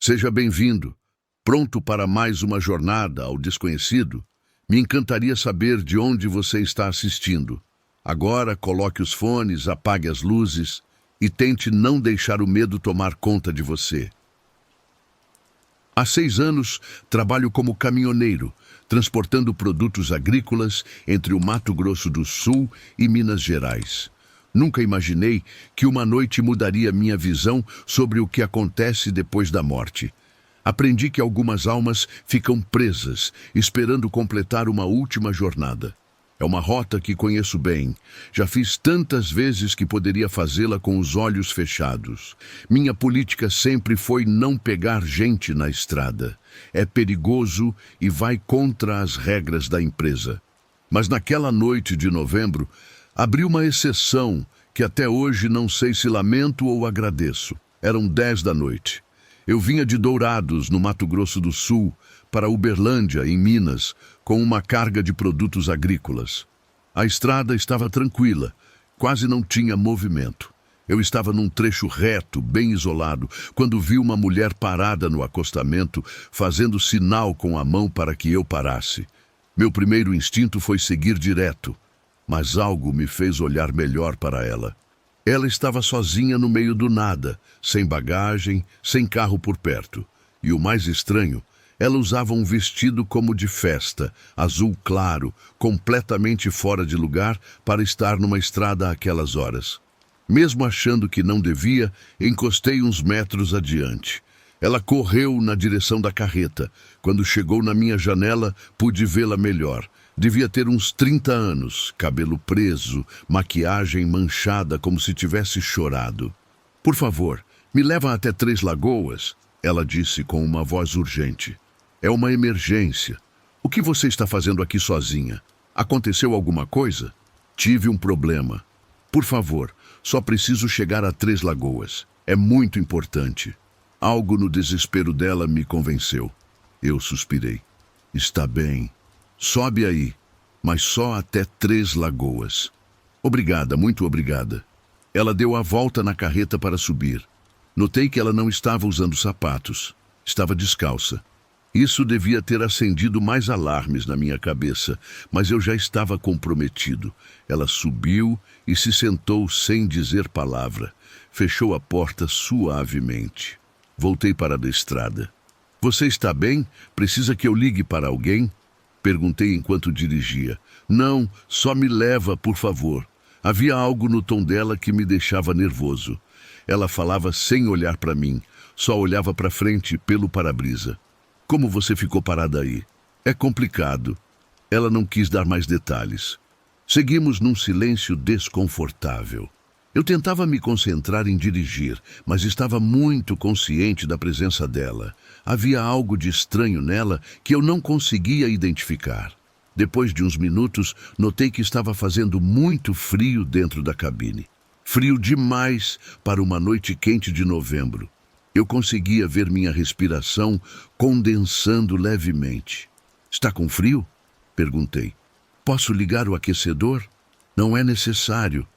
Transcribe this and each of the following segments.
Seja bem-vindo. Pronto para mais uma jornada ao desconhecido? Me encantaria saber de onde você está assistindo. Agora coloque os fones, apague as luzes e tente não deixar o medo tomar conta de você. Há 6 anos, trabalho como caminhoneiro, transportando produtos agrícolas entre o Mato Grosso do Sul e Minas Gerais. Nunca imaginei que uma noite mudaria minha visão sobre o que acontece depois da morte. Aprendi que algumas almas ficam presas, esperando completar uma última jornada. É uma rota que conheço bem. Já fiz tantas vezes que poderia fazê-la com os olhos fechados. Minha política sempre foi não pegar gente na estrada. É perigoso e vai contra as regras da empresa. Mas naquela noite de novembro, abri uma exceção que até hoje não sei se lamento ou agradeço. Eram 10 da noite. Eu vinha de Dourados, no Mato Grosso do Sul, para Uberlândia, em Minas, com uma carga de produtos agrícolas. A estrada estava tranquila, quase não tinha movimento. Eu estava num trecho reto, bem isolado, quando vi uma mulher parada no acostamento, fazendo sinal com a mão para que eu parasse. Meu primeiro instinto foi seguir direto, mas algo me fez olhar melhor para ela. Ela estava sozinha no meio do nada, sem bagagem, sem carro por perto. E o mais estranho, ela usava um vestido como de festa, azul claro, completamente fora de lugar para estar numa estrada àquelas horas. Mesmo achando que não devia, encostei uns metros adiante. Ela correu na direção da carreta. Quando chegou na minha janela, pude vê-la melhor. Devia ter uns 30 anos, cabelo preso, maquiagem manchada como se tivesse chorado. "Por favor, me leva até Três Lagoas", ela disse com uma voz urgente. "É uma emergência. O que você está fazendo aqui sozinha? Aconteceu alguma coisa?" "Tive um problema. Por favor, só preciso chegar a Três Lagoas. É muito importante." Algo no desespero dela me convenceu. Eu suspirei. "Está bem. Sobe aí, mas só até Três Lagoas." "Obrigada, muito obrigada." Ela deu a volta na carreta para subir. Notei que ela não estava usando sapatos. Estava descalça. Isso devia ter acendido mais alarmes na minha cabeça, mas eu já estava comprometido. Ela subiu e se sentou sem dizer palavra. Fechou a porta suavemente. Voltei para a estrada. "Você está bem? Precisa que eu ligue para alguém?" Perguntei enquanto dirigia. "Não, só me leva, por favor." Havia algo no tom dela que me deixava nervoso. Ela falava sem olhar para mim, só olhava para frente pelo para-brisa. "Como você ficou parada aí?" "É complicado." Ela não quis dar mais detalhes. Seguimos num silêncio desconfortável. Eu tentava me concentrar em dirigir, mas estava muito consciente da presença dela. Havia algo de estranho nela que eu não conseguia identificar. Depois de uns minutos, notei que estava fazendo muito frio dentro da cabine. Frio demais para uma noite quente de novembro. Eu conseguia ver minha respiração condensando levemente. "Está com frio?" perguntei. "Posso ligar o aquecedor?" "Não é necessário."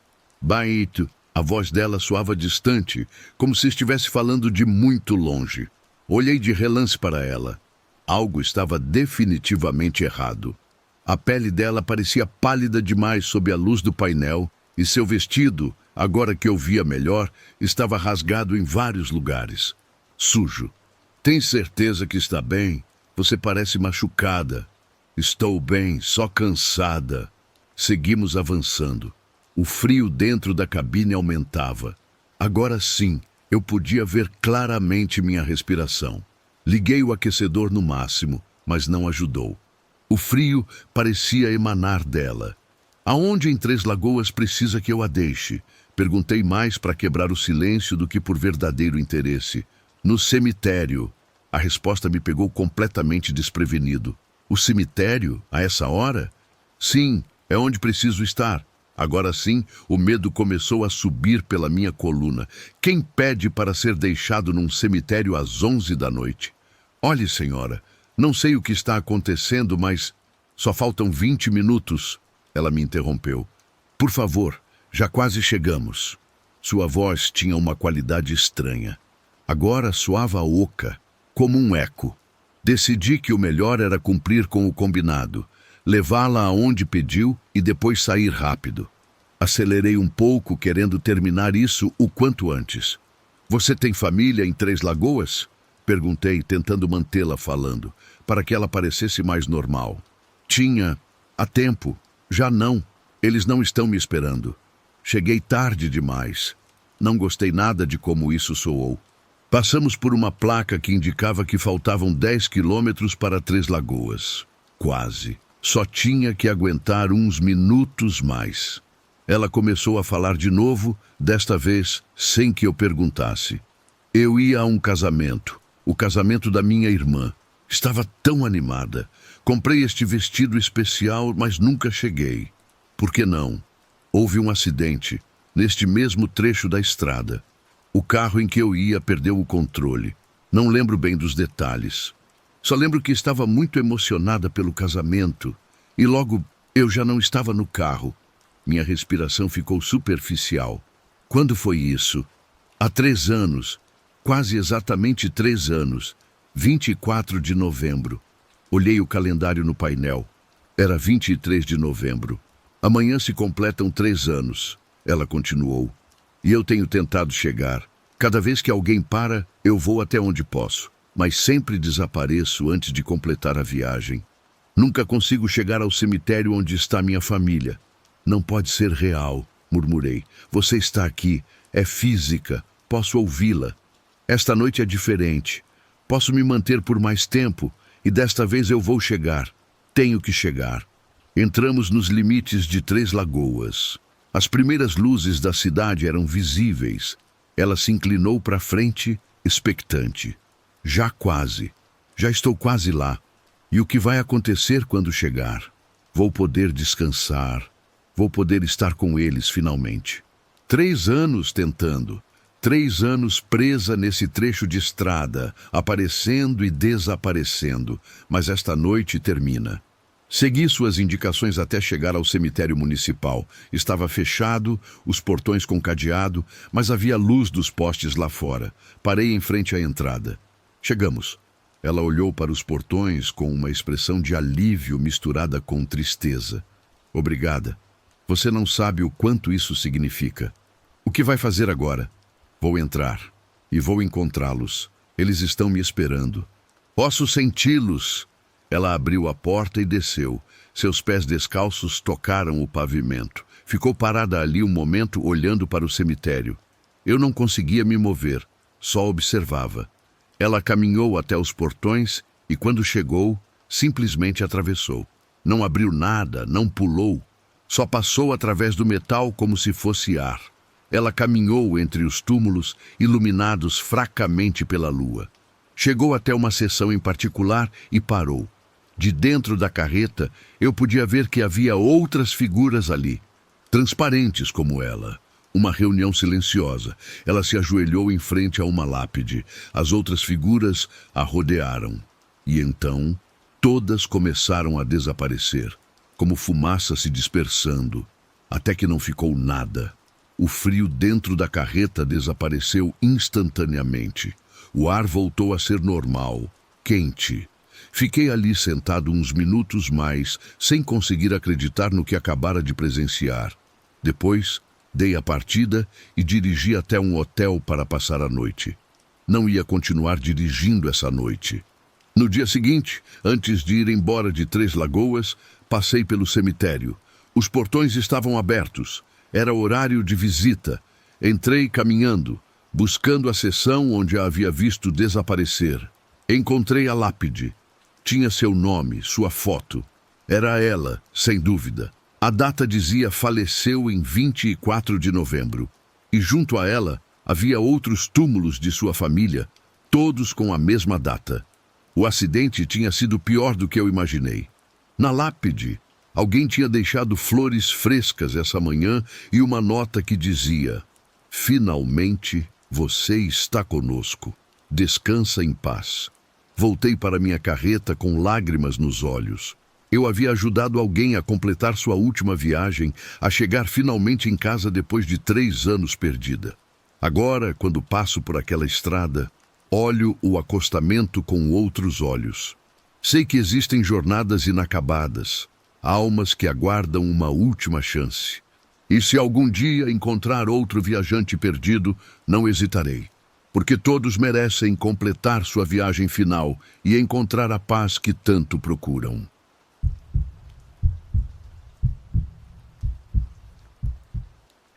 "Baito." A voz dela soava distante, como se estivesse falando de muito longe. Olhei de relance para ela. Algo estava definitivamente errado. A pele dela parecia pálida demais sob a luz do painel e seu vestido, agora que eu via melhor, estava rasgado em vários lugares. Sujo. "Tem certeza que está bem? Você parece machucada." "Estou bem, só cansada." Seguimos avançando. O frio dentro da cabine aumentava. Agora sim, eu podia ver claramente minha respiração. Liguei o aquecedor no máximo, mas não ajudou. O frio parecia emanar dela. "Aonde em Três Lagoas precisa que eu a deixe?" Perguntei mais para quebrar o silêncio do que por verdadeiro interesse. "No cemitério." A resposta me pegou completamente desprevenido. "O cemitério? A essa hora?" "Sim, é onde preciso estar." Agora sim, o medo começou a subir pela minha coluna. Quem pede para ser deixado num cemitério às 11 da noite? "Olhe, senhora, não sei o que está acontecendo, mas só faltam 20 minutos. Ela me interrompeu. "Por favor, já quase chegamos." Sua voz tinha uma qualidade estranha. Agora soava oca, como um eco. Decidi que o melhor era cumprir com o combinado, levá-la aonde pediu e depois sair rápido. Acelerei um pouco, querendo terminar isso o quanto antes. Você tem família em Três Lagoas? Perguntei, tentando mantê-la falando, para que ela parecesse mais normal. Tinha. Há tempo. Já não. Eles não estão me esperando. Cheguei tarde demais. Não gostei nada de como isso soou. Passamos por uma placa que indicava que faltavam 10 quilômetros para Três Lagoas. Quase. Só tinha que aguentar uns minutos mais. Ela começou a falar de novo, desta vez sem que eu perguntasse. Eu ia a um casamento, o casamento da minha irmã. Estava tão animada. Comprei este vestido especial, mas nunca cheguei. Por que não? Houve um acidente, neste mesmo trecho da estrada. O carro em que eu ia perdeu o controle. Não lembro bem dos detalhes. Só lembro que estava muito emocionada pelo casamento. E logo eu já não estava no carro. Minha respiração ficou superficial. Quando foi isso? Há 3 anos. Quase exatamente 3 anos. 24 de novembro. Olhei o calendário no painel. Era 23 de novembro. Amanhã se completam 3 anos. Ela continuou. E eu tenho tentado chegar. Cada vez que alguém para, eu vou até onde posso. Mas sempre desapareço antes de completar a viagem. Nunca consigo chegar ao cemitério onde está minha família. Não pode ser real, murmurei. Você está aqui. É física. Posso ouvi-la. Esta noite é diferente. Posso me manter por mais tempo e desta vez eu vou chegar. Tenho que chegar. Entramos nos limites de Três Lagoas. As primeiras luzes da cidade eram visíveis. Ela se inclinou para frente, expectante. Já quase. Já estou quase lá. E o que vai acontecer quando chegar? Vou poder descansar. Vou poder estar com eles finalmente. 3 anos tentando. 3 anos presa nesse trecho de estrada, aparecendo e desaparecendo. Mas esta noite termina. Segui suas indicações até chegar ao cemitério municipal. Estava fechado, os portões com cadeado, mas havia luz dos postes lá fora. Parei em frente à entrada. Chegamos. Ela olhou para os portões com uma expressão de alívio misturada com tristeza. Obrigada. Você não sabe o quanto isso significa. O que vai fazer agora? Vou entrar. E vou encontrá-los. Eles estão me esperando. Posso senti-los. Ela abriu a porta e desceu. Seus pés descalços tocaram o pavimento. Ficou parada ali um momento olhando para o cemitério. Eu não conseguia me mover, só observava. Ela caminhou até os portões e, quando chegou, simplesmente atravessou. Não abriu nada, não pulou. Só passou através do metal como se fosse ar. Ela caminhou entre os túmulos, iluminados fracamente pela lua. Chegou até uma seção em particular e parou. De dentro da carreta, eu podia ver que havia outras figuras ali, transparentes como ela. Uma reunião silenciosa. Ela se ajoelhou em frente a uma lápide. As outras figuras a rodearam. E então, todas começaram a desaparecer, como fumaça se dispersando, até que não ficou nada. O frio dentro da carreta desapareceu instantaneamente. O ar voltou a ser normal, quente. Fiquei ali sentado uns minutos mais, sem conseguir acreditar no que acabara de presenciar. Depois, dei a partida e dirigi até um hotel para passar a noite. Não ia continuar dirigindo essa noite. No dia seguinte, antes de ir embora de Três Lagoas, passei pelo cemitério. Os portões estavam abertos. Era horário de visita. Entrei caminhando, buscando a seção onde a havia visto desaparecer. Encontrei a lápide. Tinha seu nome, sua foto. Era ela, sem dúvida. A data dizia faleceu em 24 de novembro. E junto a ela havia outros túmulos de sua família, todos com a mesma data. O acidente tinha sido pior do que eu imaginei. Na lápide, alguém tinha deixado flores frescas essa manhã e uma nota que dizia: finalmente você está conosco. Descansa em paz. Voltei para minha carreta com lágrimas nos olhos. Eu havia ajudado alguém a completar sua última viagem, a chegar finalmente em casa depois de 3 anos perdida. Agora, quando passo por aquela estrada, Olho o acostamento com outros olhos. Sei que existem jornadas inacabadas, almas que aguardam uma última chance. E se algum dia encontrar outro viajante perdido, não hesitarei, porque todos merecem completar sua viagem final e encontrar a paz que tanto procuram.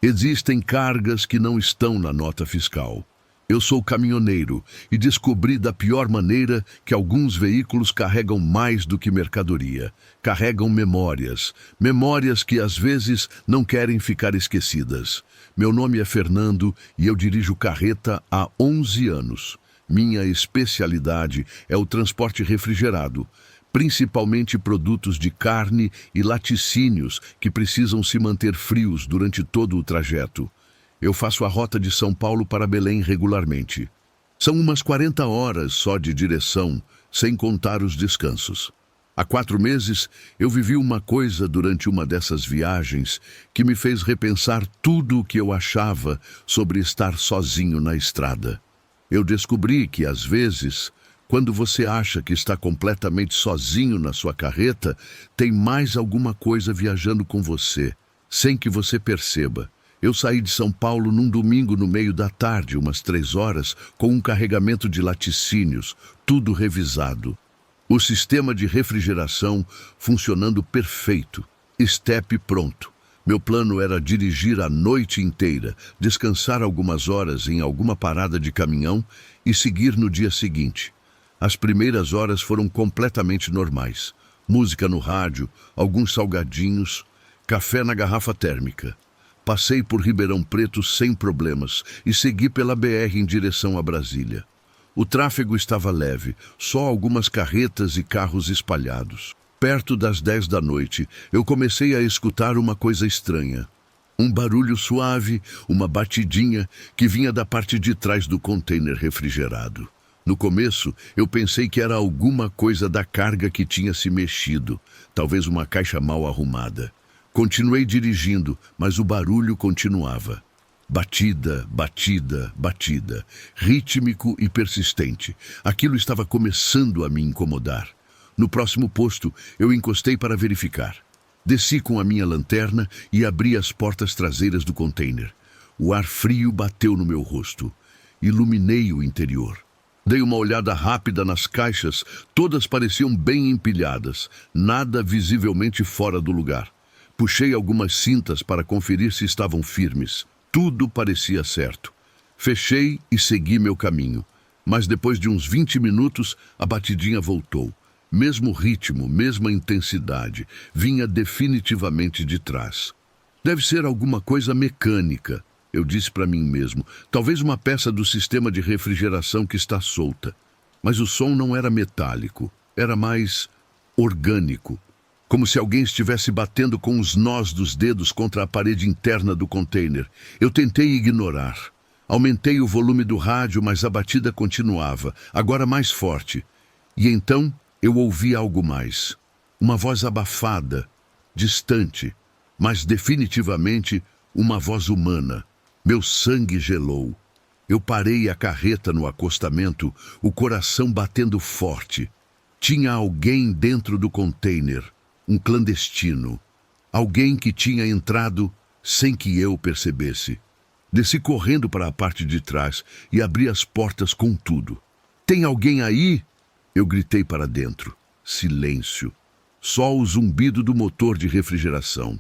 Existem cargas que não estão na nota fiscal. Eu sou caminhoneiro e descobri da pior maneira que alguns veículos carregam mais do que mercadoria. Carregam memórias, memórias que às vezes não querem ficar esquecidas. Meu nome é Fernando e eu dirijo carreta há 11 anos. Minha especialidade é o transporte refrigerado, principalmente produtos de carne e laticínios que precisam se manter frios durante todo o trajeto. Eu faço a rota de São Paulo para Belém regularmente. São umas 40 horas só de direção, sem contar os descansos. Há 4 meses, eu vivi uma coisa durante uma dessas viagens que me fez repensar tudo o que eu achava sobre estar sozinho na estrada. Eu descobri que, às vezes, quando você acha que está completamente sozinho na sua carreta, tem mais alguma coisa viajando com você, sem que você perceba. Eu saí de São Paulo num domingo no meio da tarde, umas 3 horas, com um carregamento de laticínios, tudo revisado. O sistema de refrigeração funcionando perfeito, estepe pronto. Meu plano era dirigir a noite inteira, descansar algumas horas em alguma parada de caminhão e seguir no dia seguinte. As primeiras horas foram completamente normais. Música no rádio, alguns salgadinhos, café na garrafa térmica. Passei por Ribeirão Preto sem problemas e segui pela BR em direção a Brasília. O tráfego estava leve, só algumas carretas e carros espalhados. Perto das 10 da noite, eu comecei a escutar uma coisa estranha. Um barulho suave, uma batidinha que vinha da parte de trás do container refrigerado. No começo, eu pensei que era alguma coisa da carga que tinha se mexido, talvez uma caixa mal arrumada. Continuei dirigindo, mas o barulho continuava. Batida, batida, batida, rítmico e persistente. Aquilo estava começando a me incomodar. No próximo posto, eu encostei para verificar. Desci com a minha lanterna e abri as portas traseiras do container. O ar frio bateu no meu rosto. Iluminei o interior. Dei uma olhada rápida nas caixas, todas pareciam bem empilhadas, nada visivelmente fora do lugar. Puxei algumas cintas para conferir se estavam firmes. Tudo parecia certo. Fechei e segui meu caminho. Mas depois de uns 20 minutos, a batidinha voltou. Mesmo ritmo, mesma intensidade. Vinha definitivamente de trás. Deve ser alguma coisa mecânica, eu disse para mim mesmo. Talvez uma peça do sistema de refrigeração que está solta. Mas o som não era metálico. Era mais orgânico. Como se alguém estivesse batendo com os nós dos dedos contra a parede interna do container. Eu tentei ignorar. Aumentei o volume do rádio, mas a batida continuava, agora mais forte. E então eu ouvi algo mais. Uma voz abafada, distante, mas definitivamente uma voz humana. Meu sangue gelou. Eu parei a carreta no acostamento, o coração batendo forte. Tinha alguém dentro do container. Um clandestino, alguém que tinha entrado sem que eu percebesse. Desci correndo para a parte de trás e abri as portas com tudo. Tem alguém aí? Eu gritei para dentro. Silêncio. Só o zumbido do motor de refrigeração.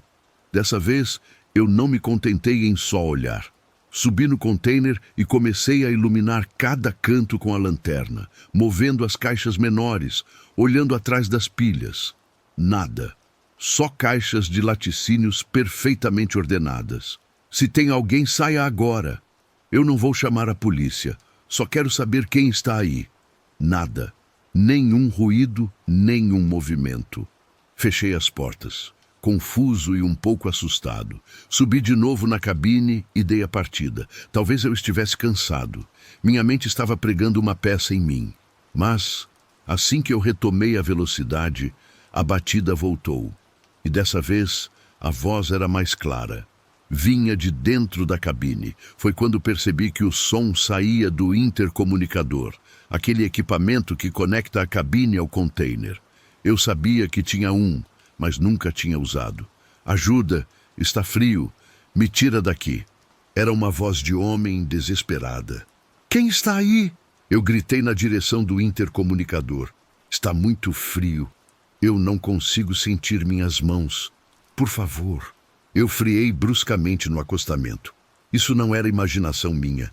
Dessa vez, eu não me contentei em só olhar. Subi no container e comecei a iluminar cada canto com a lanterna, movendo as caixas menores, olhando atrás das pilhas. Nada. Só caixas de laticínios perfeitamente ordenadas. Se tem alguém, saia agora. Eu não vou chamar a polícia. Só quero saber quem está aí. Nada. Nenhum ruído, nenhum movimento. Fechei as portas. Confuso e um pouco assustado. Subi de novo na cabine e dei a partida. Talvez eu estivesse cansado. Minha mente estava pregando uma peça em mim. Mas, assim que eu retomei a velocidade, a batida voltou. E dessa vez, a voz era mais clara. Vinha de dentro da cabine. Foi quando percebi que o som saía do intercomunicador, aquele equipamento que conecta a cabine ao container. Eu sabia que tinha um, mas nunca tinha usado. Ajuda, está frio, me tira daqui. Era uma voz de homem desesperada. Quem está aí? Eu gritei na direção do intercomunicador. Está muito frio. Eu não consigo sentir minhas mãos. Por favor. Eu friei bruscamente no acostamento. Isso não era imaginação minha.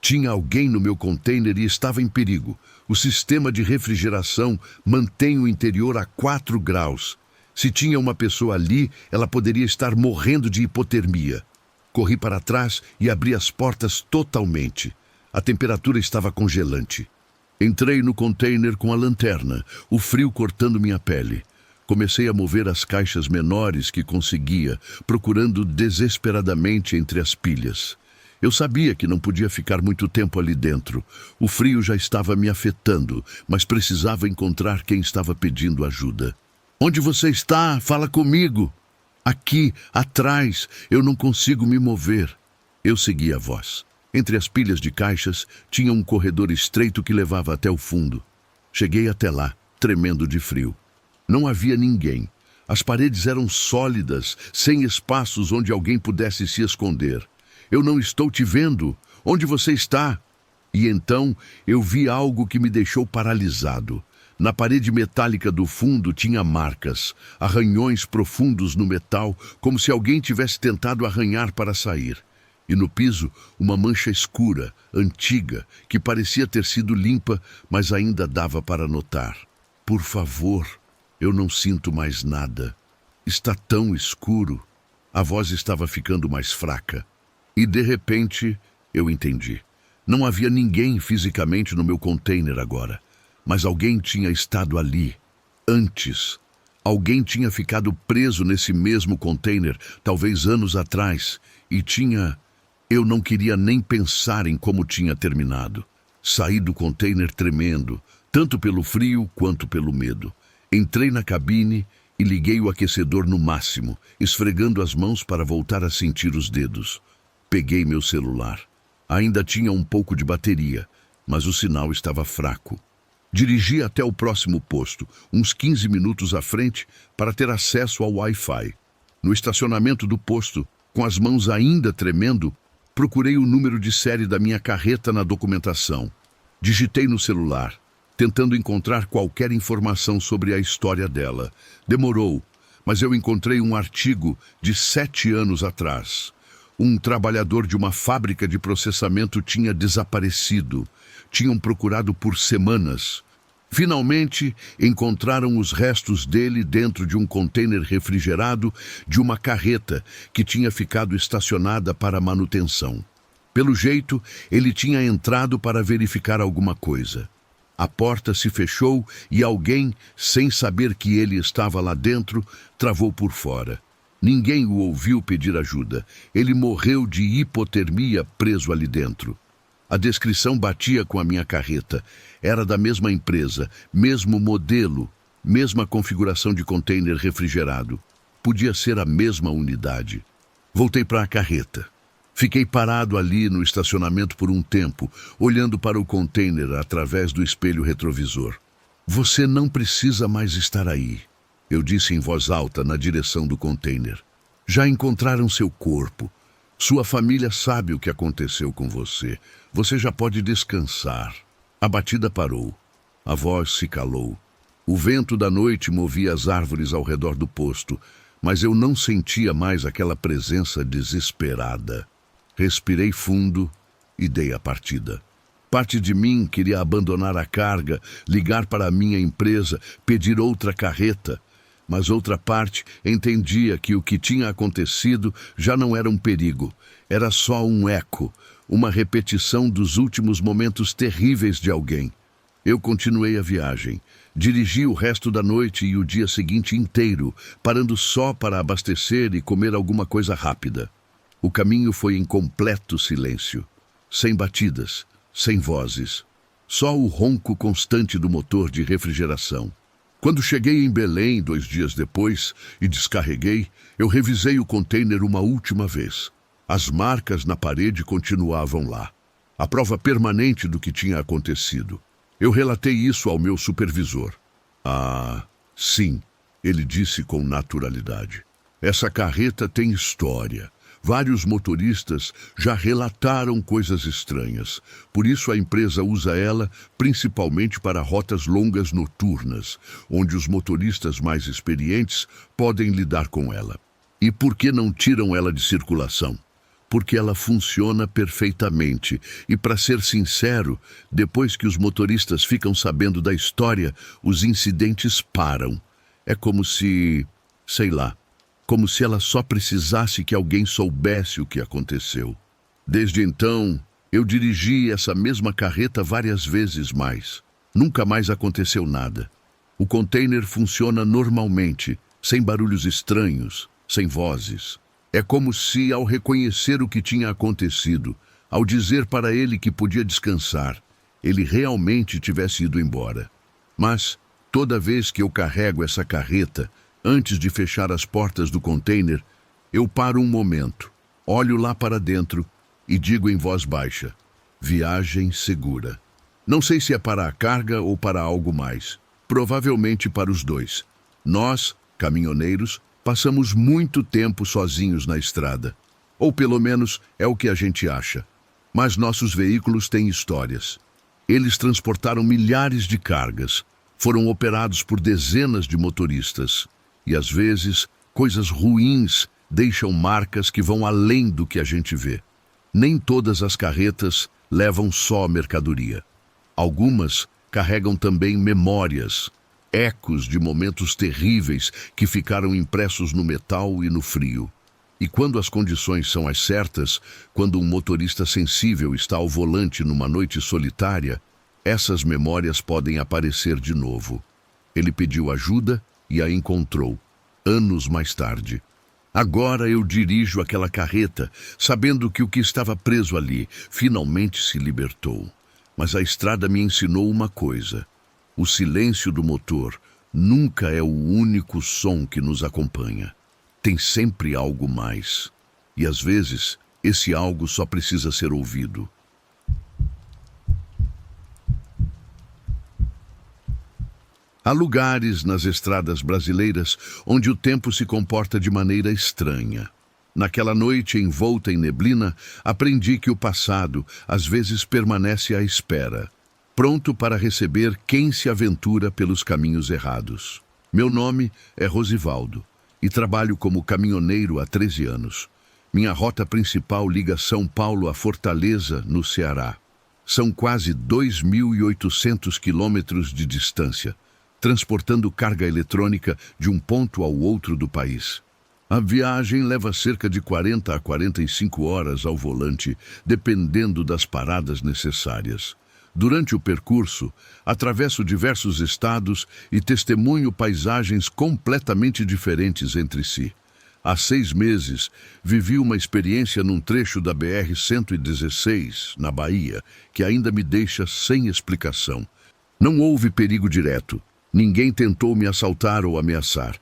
Tinha alguém no meu container e estava em perigo. O sistema de refrigeração mantém o interior a 4 graus. Se tinha uma pessoa ali, ela poderia estar morrendo de hipotermia. Corri para trás e abri as portas totalmente. A temperatura estava congelante. Entrei no container com a lanterna, o frio cortando minha pele. Comecei a mover as caixas menores que conseguia, procurando desesperadamente entre as pilhas. Eu sabia que não podia ficar muito tempo ali dentro. O frio já estava me afetando, mas precisava encontrar quem estava pedindo ajuda. Onde você está? Fala comigo. Aqui, atrás, eu não consigo me mover. Eu segui a voz. Entre as pilhas de caixas, tinha um corredor estreito que levava até o fundo. Cheguei até lá, tremendo de frio. Não havia ninguém. As paredes eram sólidas, sem espaços onde alguém pudesse se esconder. Eu não estou te vendo. Onde você está? E então eu vi algo que me deixou paralisado. Na parede metálica do fundo tinha marcas, arranhões profundos no metal, como se alguém tivesse tentado arranhar para sair. E no piso, uma mancha escura, antiga, que parecia ter sido limpa, mas ainda dava para notar. Por favor, eu não sinto mais nada. Está tão escuro. A voz estava ficando mais fraca. E, de repente, eu entendi. Não havia ninguém fisicamente no meu container agora. Mas alguém tinha estado ali. Antes. Alguém tinha ficado preso nesse mesmo container, talvez anos atrás. E tinha... Eu não queria nem pensar em como tinha terminado. Saí do container tremendo, tanto pelo frio quanto pelo medo. Entrei na cabine e liguei o aquecedor no máximo, esfregando as mãos para voltar a sentir os dedos. Peguei meu celular. Ainda tinha um pouco de bateria, mas o sinal estava fraco. Dirigi até o próximo posto, uns 15 minutos à frente, para ter acesso ao Wi-Fi. No estacionamento do posto, com as mãos ainda tremendo, procurei o número de série da minha carreta na documentação. Digitei no celular, tentando encontrar qualquer informação sobre a história dela. Demorou, mas eu encontrei um artigo de 7 anos atrás. Um trabalhador de uma fábrica de processamento tinha desaparecido. Tinham procurado por semanas. Finalmente, encontraram os restos dele dentro de um container refrigerado de uma carreta que tinha ficado estacionada para manutenção. Pelo jeito, ele tinha entrado para verificar alguma coisa. A porta se fechou e alguém, sem saber que ele estava lá dentro, travou por fora. Ninguém o ouviu pedir ajuda. Ele morreu de hipotermia preso ali dentro. A descrição batia com a minha carreta. Era da mesma empresa, mesmo modelo, mesma configuração de container refrigerado. Podia ser a mesma unidade. Voltei para a carreta. Fiquei parado ali no estacionamento por um tempo, olhando para o container através do espelho retrovisor. Você não precisa mais estar aí, eu disse em voz alta na direção do container. Já encontraram seu corpo. Sua família sabe o que aconteceu com você. Você já pode descansar. A batida parou. A voz se calou. O vento da noite movia as árvores ao redor do posto, mas eu não sentia mais aquela presença desesperada. Respirei fundo e dei a partida. Parte de mim queria abandonar a carga, ligar para a minha empresa, pedir outra carreta. Mas outra parte entendia que o que tinha acontecido já não era um perigo. Era só um eco, uma repetição dos últimos momentos terríveis de alguém. Eu continuei a viagem. Dirigi o resto da noite e o dia seguinte inteiro, parando só para abastecer e comer alguma coisa rápida. O caminho foi em completo silêncio, sem batidas, sem vozes, só o ronco constante do motor de refrigeração. Quando cheguei em Belém 2 dias depois e descarreguei, eu revisei o container uma última vez. As marcas na parede continuavam lá. A prova permanente do que tinha acontecido. Eu relatei isso ao meu supervisor. Ah, sim, ele disse com naturalidade. Essa carreta tem história. Vários motoristas já relataram coisas estranhas. Por isso a empresa usa ela principalmente para rotas longas noturnas, onde os motoristas mais experientes podem lidar com ela. E por que não tiram ela de circulação? Porque ela funciona perfeitamente. E, para ser sincero, depois que os motoristas ficam sabendo da história, os incidentes param. É como se, sei lá, como se ela só precisasse que alguém soubesse o que aconteceu. Desde então, eu dirigi essa mesma carreta várias vezes mais. Nunca mais aconteceu nada. O container funciona normalmente, sem barulhos estranhos, sem vozes. É como se, ao reconhecer o que tinha acontecido, ao dizer para ele que podia descansar, ele realmente tivesse ido embora. Mas, toda vez que eu carrego essa carreta, antes de fechar as portas do container, eu paro um momento, olho lá para dentro e digo em voz baixa: viagem segura. Não sei se é para a carga ou para algo mais. Provavelmente para os dois. Nós, caminhoneiros, passamos muito tempo sozinhos na estrada. Ou pelo menos é o que a gente acha. Mas nossos veículos têm histórias. Eles transportaram milhares de cargas, foram operados por dezenas de motoristas. E às vezes, coisas ruins deixam marcas que vão além do que a gente vê. Nem todas as carretas levam só mercadoria. Algumas carregam também memórias, ecos de momentos terríveis que ficaram impressos no metal e no frio. E quando as condições são as certas, quando um motorista sensível está ao volante numa noite solitária, essas memórias podem aparecer de novo. Ele pediu ajuda e a encontrou, anos mais tarde. Agora eu dirijo aquela carreta, sabendo que o que estava preso ali finalmente se libertou. Mas a estrada me ensinou uma coisa: o silêncio do motor nunca é o único som que nos acompanha. Tem sempre algo mais. E às vezes, esse algo só precisa ser ouvido. Há lugares nas estradas brasileiras onde o tempo se comporta de maneira estranha. Naquela noite, envolta em neblina, aprendi que o passado às vezes permanece à espera, pronto para receber quem se aventura pelos caminhos errados. Meu nome é Rosivaldo e trabalho como caminhoneiro há 13 anos. Minha rota principal liga São Paulo a Fortaleza, no Ceará. São quase 2.800 quilômetros de distância, transportando carga eletrônica de um ponto ao outro do país. A viagem leva cerca de 40 a 45 horas ao volante, dependendo das paradas necessárias. Durante o percurso, atravesso diversos estados e testemunho paisagens completamente diferentes entre si. Há 6 meses, vivi uma experiência num trecho da BR-116, na Bahia, que ainda me deixa sem explicação. Não houve perigo direto. Ninguém tentou me assaltar ou ameaçar.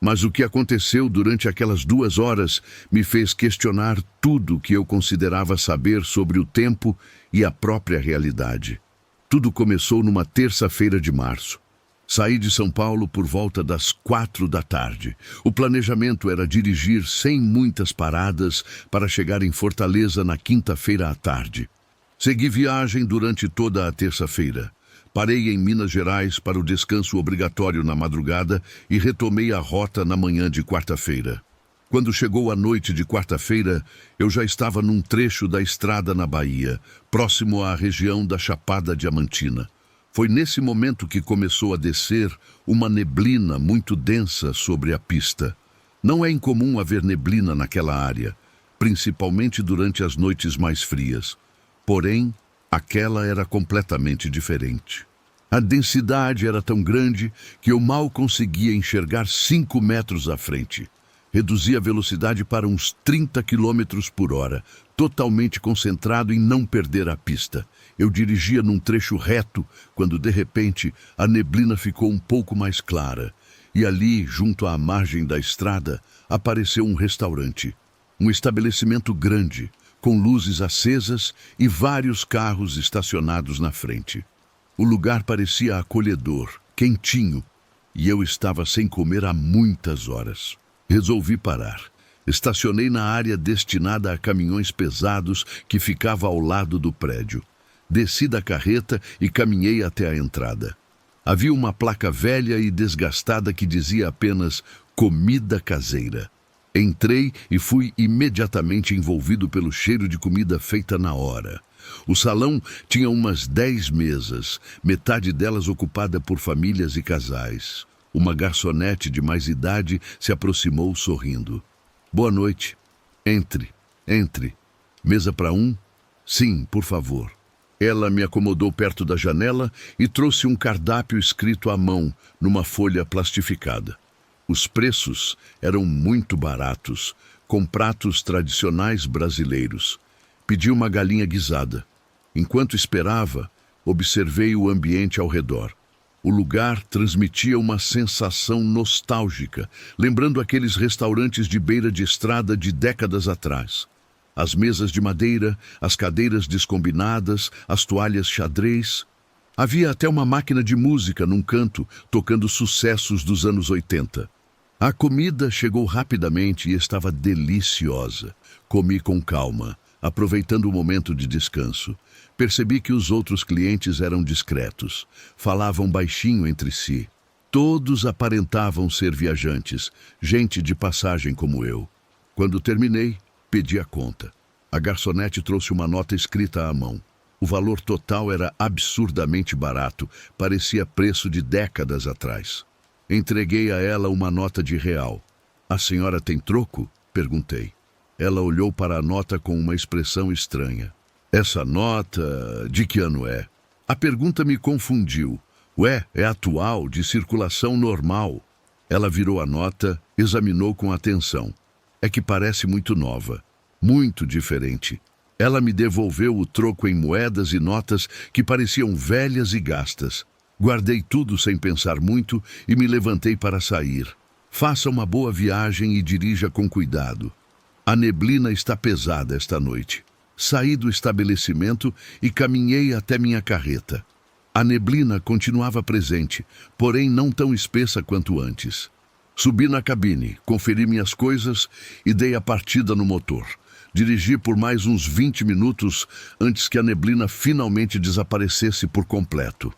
Mas o que aconteceu durante aquelas 2 horas me fez questionar tudo que eu considerava saber sobre o tempo e a própria realidade. Tudo começou numa terça-feira de março. Saí de São Paulo por volta das 4 da tarde. O planejamento era dirigir sem muitas paradas para chegar em Fortaleza na quinta-feira à tarde. Segui viagem durante toda a terça-feira. Parei em Minas Gerais para o descanso obrigatório na madrugada e retomei a rota na manhã de quarta-feira. Quando chegou a noite de quarta-feira, eu já estava num trecho da estrada na Bahia, próximo à região da Chapada Diamantina. Foi nesse momento que começou a descer uma neblina muito densa sobre a pista. Não é incomum haver neblina naquela área, principalmente durante as noites mais frias. Porém, aquela era completamente diferente. A densidade era tão grande que eu mal conseguia enxergar 5 metros à frente. Reduzi a velocidade para uns 30 quilômetros por hora, totalmente concentrado em não perder a pista. Eu dirigia num trecho reto, quando de repente a neblina ficou um pouco mais clara. E ali, junto à margem da estrada, apareceu um restaurante. Um estabelecimento grande, com luzes acesas e vários carros estacionados na frente. O lugar parecia acolhedor, quentinho, e eu estava sem comer há muitas horas. Resolvi parar. Estacionei na área destinada a caminhões pesados que ficava ao lado do prédio. Desci da carreta e caminhei até a entrada. Havia uma placa velha e desgastada que dizia apenas comida caseira. Entrei e fui imediatamente envolvido pelo cheiro de comida feita na hora. O salão tinha umas 10 mesas, metade delas ocupada por famílias e casais. Uma garçonete de mais idade se aproximou sorrindo. Boa noite. Entre, entre. Mesa para um? Sim, por favor. Ela me acomodou perto da janela e trouxe um cardápio escrito à mão, numa folha plastificada. Os preços eram muito baratos, com pratos tradicionais brasileiros. Pedi uma galinha guisada. Enquanto esperava, observei o ambiente ao redor. O lugar transmitia uma sensação nostálgica, lembrando aqueles restaurantes de beira de estrada de décadas atrás. As mesas de madeira, as cadeiras descombinadas, as toalhas xadrez. Havia até uma máquina de música num canto, tocando sucessos dos anos 80. A comida chegou rapidamente e estava deliciosa. Comi com calma, aproveitando o momento de descanso. Percebi que os outros clientes eram discretos. Falavam baixinho entre si. Todos aparentavam ser viajantes, gente de passagem como eu. Quando terminei, pedi a conta. A garçonete trouxe uma nota escrita à mão. O valor total era absurdamente barato, parecia preço de décadas atrás. Entreguei a ela uma nota de R$1. A senhora tem troco? Perguntei. Ela olhou para a nota com uma expressão estranha. Essa nota, de que ano é? A pergunta me confundiu. Ué, é atual, de circulação normal. Ela virou a nota, examinou com atenção. É que parece muito nova, muito diferente. Ela me devolveu o troco em moedas e notas que pareciam velhas e gastas. Guardei tudo sem pensar muito e me levantei para sair. Faça uma boa viagem e dirija com cuidado. A neblina está pesada esta noite. Saí do estabelecimento e caminhei até minha carreta. A neblina continuava presente, porém não tão espessa quanto antes. Subi na cabine, conferi minhas coisas e dei a partida no motor. Dirigi por mais uns 20 minutos antes que a neblina finalmente desaparecesse por completo.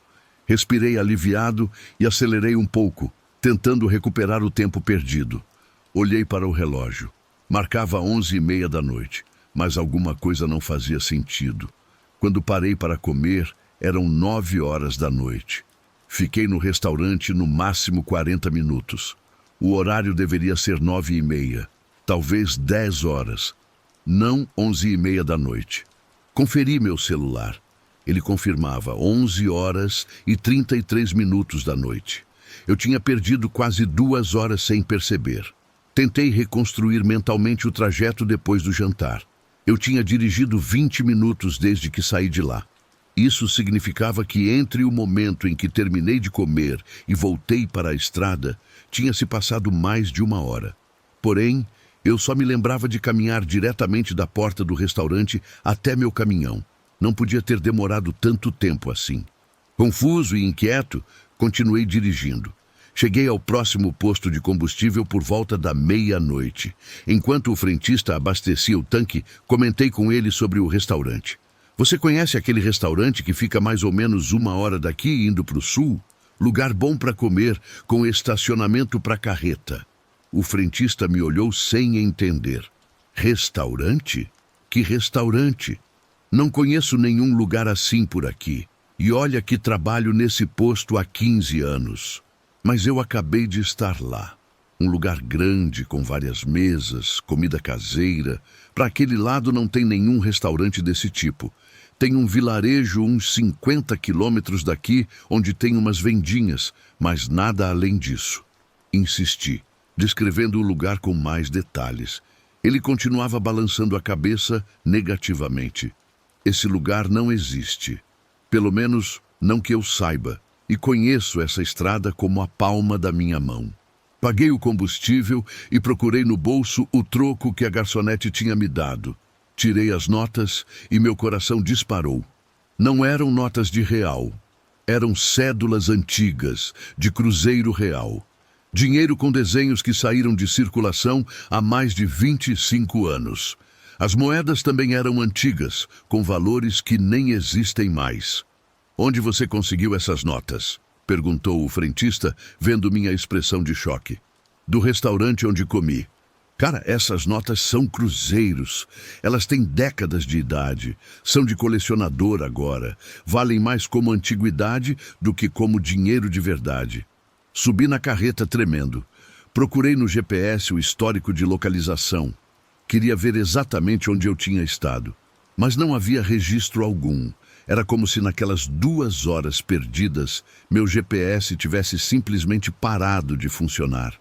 Respirei aliviado e acelerei um pouco, tentando recuperar o tempo perdido. Olhei para o relógio. Marcava 11h30 da noite, mas alguma coisa não fazia sentido. Quando parei para comer, eram 9 horas da noite. Fiquei no restaurante no máximo 40 minutos. O horário deveria ser 9h30, talvez 10 horas, não 11h30 da noite. Conferi meu celular. Ele confirmava 11 horas e 33 minutos da noite. Eu tinha perdido quase 2 horas sem perceber. Tentei reconstruir mentalmente o trajeto depois do jantar. Eu tinha dirigido 20 minutos desde que saí de lá. Isso significava que entre o momento em que terminei de comer e voltei para a estrada, tinha se passado mais de 1 hora. Porém, eu só me lembrava de caminhar diretamente da porta do restaurante até meu caminhão. Não podia ter demorado tanto tempo assim. Confuso e inquieto, continuei dirigindo. Cheguei ao próximo posto de combustível por volta da meia-noite. Enquanto o frentista abastecia o tanque, comentei com ele sobre o restaurante. Você conhece aquele restaurante que fica mais ou menos 1 hora daqui, indo para o sul? Lugar bom para comer, com estacionamento para carreta. O frentista me olhou sem entender. Restaurante? Que restaurante? Não conheço nenhum lugar assim por aqui. E olha que trabalho nesse posto há 15 anos. Mas eu acabei de estar lá. Um lugar grande, com várias mesas, comida caseira. Para aquele lado não tem nenhum restaurante desse tipo. Tem um vilarejo uns 50 quilômetros daqui, onde tem umas vendinhas, mas nada além disso. Insisti, descrevendo o lugar com mais detalhes. Ele continuava balançando a cabeça negativamente. Esse lugar não existe. Pelo menos, não que eu saiba. E conheço essa estrada como a palma da minha mão. Paguei o combustível e procurei no bolso o troco que a garçonete tinha me dado. Tirei as notas e meu coração disparou. Não eram notas de real. Eram cédulas antigas, de cruzeiro real. Dinheiro com desenhos que saíram de circulação há mais de 25 anos. As moedas também eram antigas, com valores que nem existem mais. Onde você conseguiu essas notas? Perguntou o frentista, vendo minha expressão de choque. Do restaurante onde comi. Cara, essas notas são cruzeiros. Elas têm décadas de idade. São de colecionador agora. Valem mais como antiguidade do que como dinheiro de verdade. Subi na carreta tremendo. Procurei no GPS o histórico de localização. Queria ver exatamente onde eu tinha estado. Mas não havia registro algum. Era como se naquelas 2 horas perdidas, meu GPS tivesse simplesmente parado de funcionar.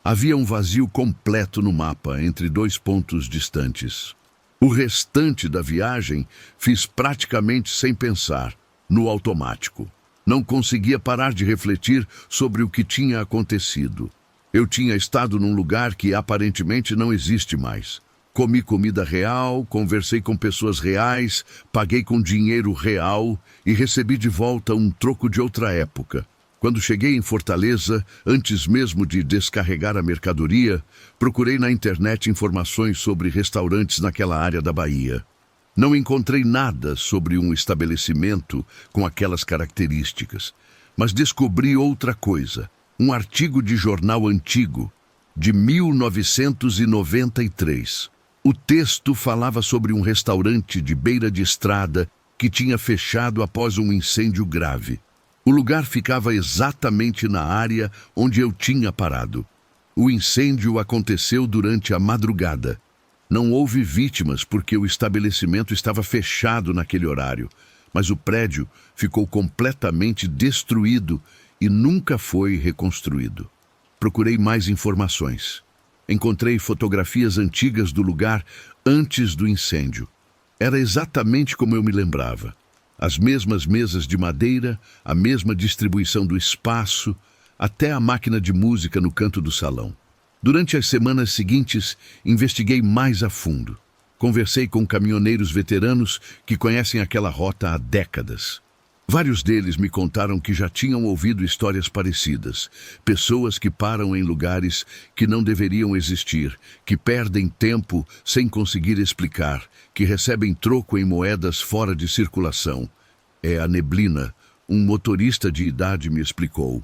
Havia um vazio completo no mapa, entre 2 pontos distantes. O restante da viagem fiz praticamente sem pensar, no automático. Não conseguia parar de refletir sobre o que tinha acontecido. Eu tinha estado num lugar que aparentemente não existe mais. Comi comida real, conversei com pessoas reais, paguei com dinheiro real e recebi de volta um troco de outra época. Quando cheguei em Fortaleza, antes mesmo de descarregar a mercadoria, procurei na internet informações sobre restaurantes naquela área da Bahia. Não encontrei nada sobre um estabelecimento com aquelas características, mas descobri outra coisa, um artigo de jornal antigo, de 1993. O texto falava sobre um restaurante de beira de estrada que tinha fechado após um incêndio grave. O lugar ficava exatamente na área onde eu tinha parado. O incêndio aconteceu durante a madrugada. Não houve vítimas porque o estabelecimento estava fechado naquele horário, mas o prédio ficou completamente destruído e nunca foi reconstruído. Procurei mais informações. Encontrei fotografias antigas do lugar antes do incêndio. Era exatamente como eu me lembrava. As mesmas mesas de madeira, a mesma distribuição do espaço, até a máquina de música no canto do salão. Durante as semanas seguintes, investiguei mais a fundo. Conversei com caminhoneiros veteranos que conhecem aquela rota há décadas. Vários deles me contaram que já tinham ouvido histórias parecidas. Pessoas que param em lugares que não deveriam existir, que perdem tempo sem conseguir explicar, que recebem troco em moedas fora de circulação. É a neblina, um motorista de idade me explicou.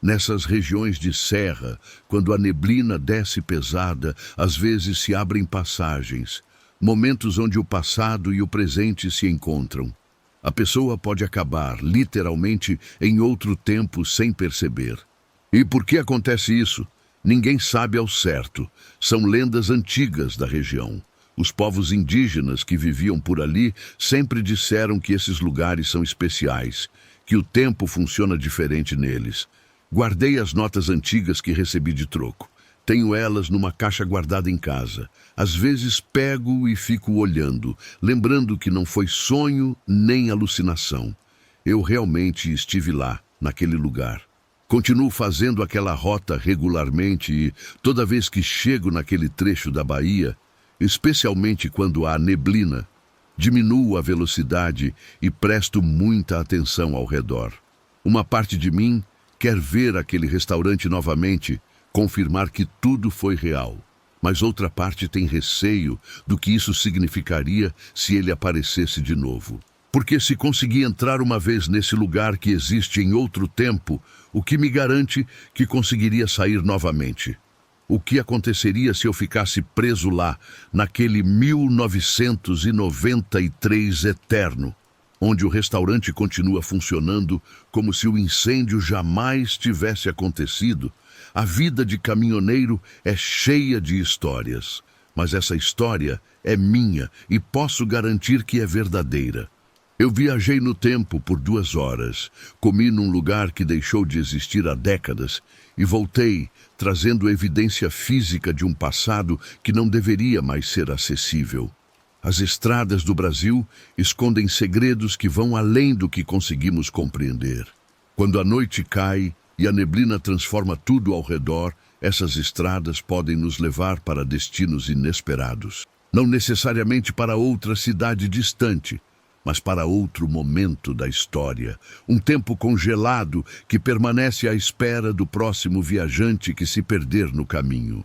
Nessas regiões de serra, quando a neblina desce pesada, às vezes se abrem passagens, momentos onde o passado e o presente se encontram. A pessoa pode acabar, literalmente, em outro tempo sem perceber. E por que acontece isso? Ninguém sabe ao certo. São lendas antigas da região. Os povos indígenas que viviam por ali sempre disseram que esses lugares são especiais, que o tempo funciona diferente neles. Guardei as notas antigas que recebi de troco. Tenho elas numa caixa guardada em casa. Às vezes pego e fico olhando, lembrando que não foi sonho nem alucinação. Eu realmente estive lá, naquele lugar. Continuo fazendo aquela rota regularmente e, toda vez que chego naquele trecho da Bahia, especialmente quando há neblina, diminuo a velocidade e presto muita atenção ao redor. Uma parte de mim quer ver aquele restaurante novamente, confirmar que tudo foi real. Mas outra parte tem receio do que isso significaria se ele aparecesse de novo. Porque se conseguir entrar uma vez nesse lugar que existe em outro tempo, o que me garante que conseguiria sair novamente? O que aconteceria se eu ficasse preso lá, naquele 1993 eterno, onde o restaurante continua funcionando como se o incêndio jamais tivesse acontecido? A vida de caminhoneiro é cheia de histórias, mas essa história é minha e posso garantir que é verdadeira. Eu viajei no tempo por 2 horas, comi num lugar que deixou de existir há décadas e voltei trazendo evidência física de um passado que não deveria mais ser acessível. As estradas do Brasil escondem segredos que vão além do que conseguimos compreender. Quando a noite cai e a neblina transforma tudo ao redor, Essas estradas podem nos levar para destinos inesperados. Não necessariamente para outra cidade distante, mas para outro momento da história. Um tempo congelado que permanece à espera do próximo viajante que se perder no caminho.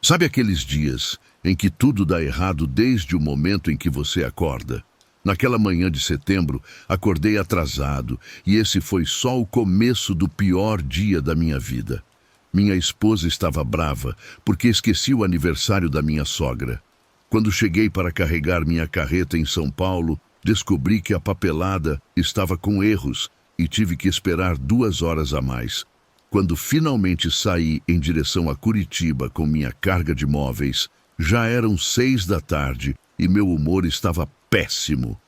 Sabe aqueles dias em que tudo dá errado desde o momento em que você acorda? Naquela manhã de setembro, acordei atrasado e esse foi só o começo do pior dia da minha vida. Minha esposa estava brava porque esqueci o aniversário da minha sogra. Quando cheguei para carregar minha carreta em São Paulo, descobri que a papelada estava com erros e tive que esperar 2 horas a mais. Quando finalmente saí em direção a Curitiba com minha carga de móveis, já eram 6 da tarde e meu humor estava péssimo.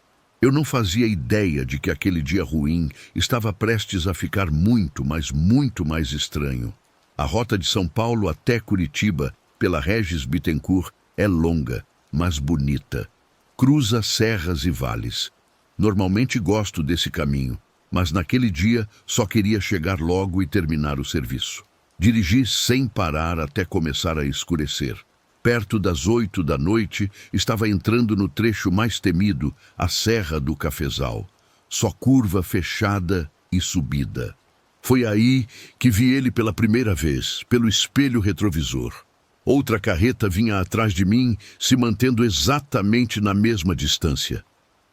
Eu não fazia ideia de que aquele dia ruim estava prestes a ficar muito, mas muito mais estranho. A rota de São Paulo até Curitiba, pela Régis Bittencourt, é longa, mas bonita. Cruza serras e vales. Normalmente gosto desse caminho, mas naquele dia só queria chegar logo e terminar o serviço. Dirigi sem parar até começar a escurecer. Perto das 8 da noite, estava entrando no trecho mais temido, a Serra do Cafezal. Só curva fechada e subida. Foi aí que vi ele pela primeira vez, pelo espelho retrovisor. Outra carreta vinha atrás de mim, se mantendo exatamente na mesma distância.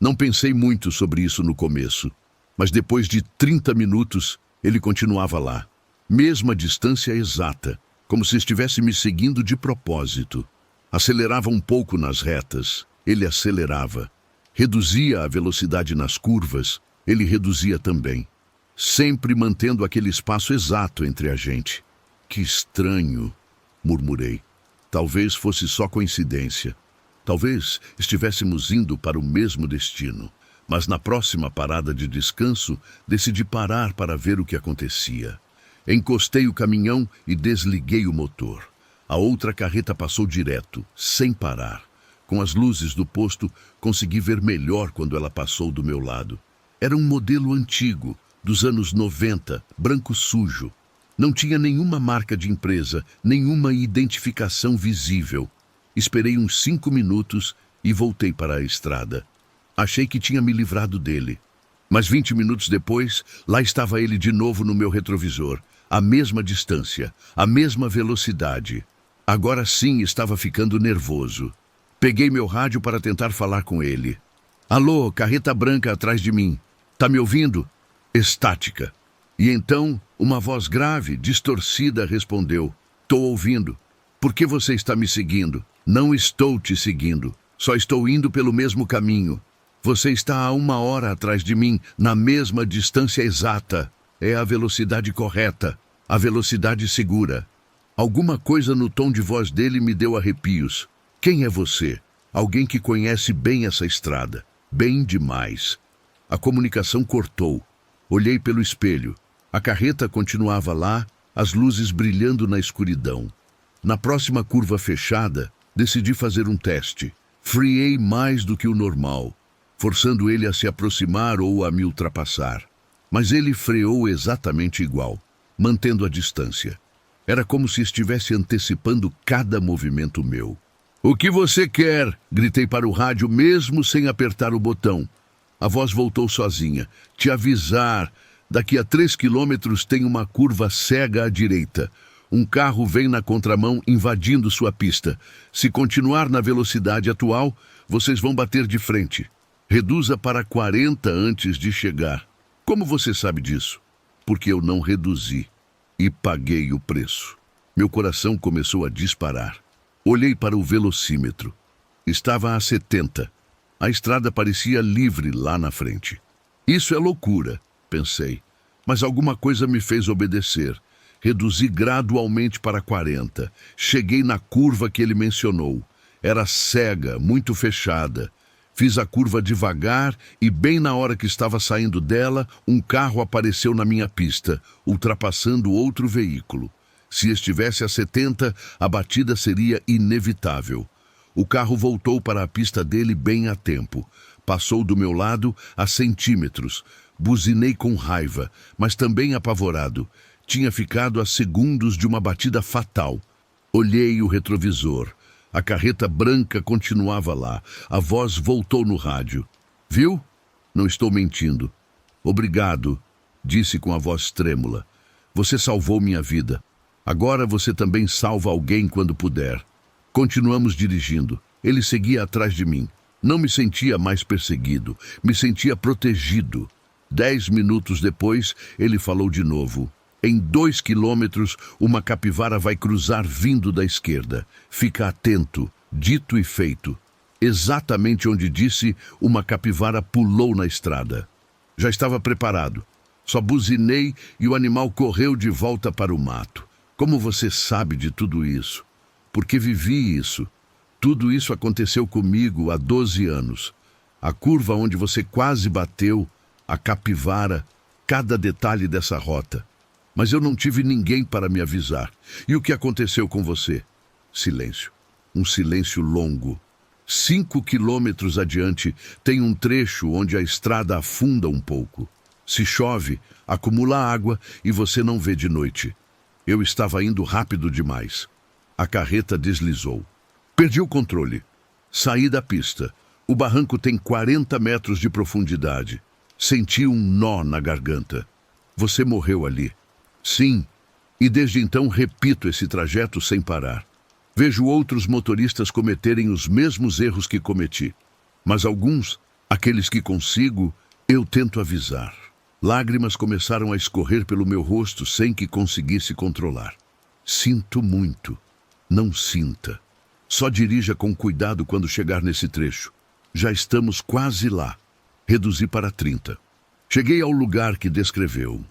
Não pensei muito sobre isso no começo, mas depois de 30 minutos, ele continuava lá. Mesma distância exata, como se estivesse me seguindo de propósito. Acelerava um pouco nas retas, ele acelerava. Reduzia a velocidade nas curvas, ele reduzia também. Sempre mantendo aquele espaço exato entre a gente. Que estranho, murmurei. Talvez fosse só coincidência. Talvez estivéssemos indo para o mesmo destino. Mas na próxima parada de descanso, decidi parar para ver o que acontecia. Encostei o caminhão e desliguei o motor. A outra carreta passou direto, sem parar. Com as luzes do posto, consegui ver melhor quando ela passou do meu lado. Era um modelo antigo, dos anos 90, branco sujo. Não tinha nenhuma marca de empresa, nenhuma identificação visível. Esperei uns 5 minutos e voltei para a estrada. Achei que tinha me livrado dele. Mas 20 minutos depois, lá estava ele de novo no meu retrovisor. A mesma distância, a mesma velocidade. Agora sim estava ficando nervoso. Peguei meu rádio para tentar falar com ele. Alô, carreta branca atrás de mim. Tá me ouvindo? Estática. E então, uma voz grave, distorcida, respondeu. Tô ouvindo. Por que você está me seguindo? Não estou te seguindo. Só estou indo pelo mesmo caminho. Você está a 1 hora atrás de mim, na mesma distância exata. É a velocidade correta, a velocidade segura. Alguma coisa no tom de voz dele me deu arrepios. Quem é você? Alguém que conhece bem essa estrada. Bem demais. A comunicação cortou. Olhei pelo espelho. A carreta continuava lá, as luzes brilhando na escuridão. Na próxima curva fechada, decidi fazer um teste. Freei mais do que o normal, forçando ele a se aproximar ou a me ultrapassar. Mas ele freou exatamente igual, mantendo a distância. Era como se estivesse antecipando cada movimento meu. O que você quer? Gritei para o rádio mesmo sem apertar o botão. A voz voltou sozinha. Te avisar. Daqui a 3 quilômetros tem uma curva cega à direita. Um carro vem na contramão invadindo sua pista. Se continuar na velocidade atual, vocês vão bater de frente. Reduza para 40 antes de chegar. Como você sabe disso? Porque eu não reduzi. E paguei o preço. Meu coração começou a disparar. Olhei para o velocímetro. Estava a 70. A estrada parecia livre lá na frente. Isso é loucura, pensei. Mas alguma coisa me fez obedecer. Reduzi gradualmente para 40. Cheguei na curva que ele mencionou. Era cega, muito fechada. Fiz a curva devagar e bem na hora que estava saindo dela, um carro apareceu na minha pista, ultrapassando outro veículo. Se estivesse a 70, a batida seria inevitável. O carro voltou para a pista dele bem a tempo. Passou do meu lado a centímetros. Buzinei com raiva, mas também apavorado. Tinha ficado a segundos de uma batida fatal. Olhei o retrovisor. A carreta branca continuava lá. A voz voltou no rádio. Viu? Não estou mentindo. Obrigado, disse com a voz trêmula. Você salvou minha vida. Agora você também salva alguém quando puder. Continuamos dirigindo. Ele seguia atrás de mim. Não me sentia mais perseguido. Me sentia protegido. 10 minutos depois, ele falou de novo. Em 2 quilômetros, uma capivara vai cruzar vindo da esquerda. Fica atento. Dito e feito. Exatamente onde disse, uma capivara pulou na estrada. Já estava preparado. Só buzinei e o animal correu de volta para o mato. Como você sabe de tudo isso? Porque vivi isso. Tudo isso aconteceu comigo há 12 anos. A curva onde você quase bateu, a capivara, cada detalhe dessa rota. Mas eu não tive ninguém para me avisar. E o que aconteceu com você? Silêncio. Um silêncio longo. 5 quilômetros adiante tem um trecho onde a estrada afunda um pouco. Se chove, acumula água e você não vê de noite. Eu estava indo rápido demais. A carreta deslizou. Perdi o controle. Saí da pista. O barranco tem 40 metros de profundidade. Senti um nó na garganta. Você morreu ali. Sim, e desde então repito esse trajeto sem parar. Vejo outros motoristas cometerem os mesmos erros que cometi. Mas alguns, aqueles que consigo, eu tento avisar. Lágrimas começaram a escorrer pelo meu rosto sem que conseguisse controlar. Sinto muito. Não sinta. Só dirija com cuidado quando chegar nesse trecho. Já estamos quase lá. Reduzi para 30. Cheguei ao lugar que descreveu.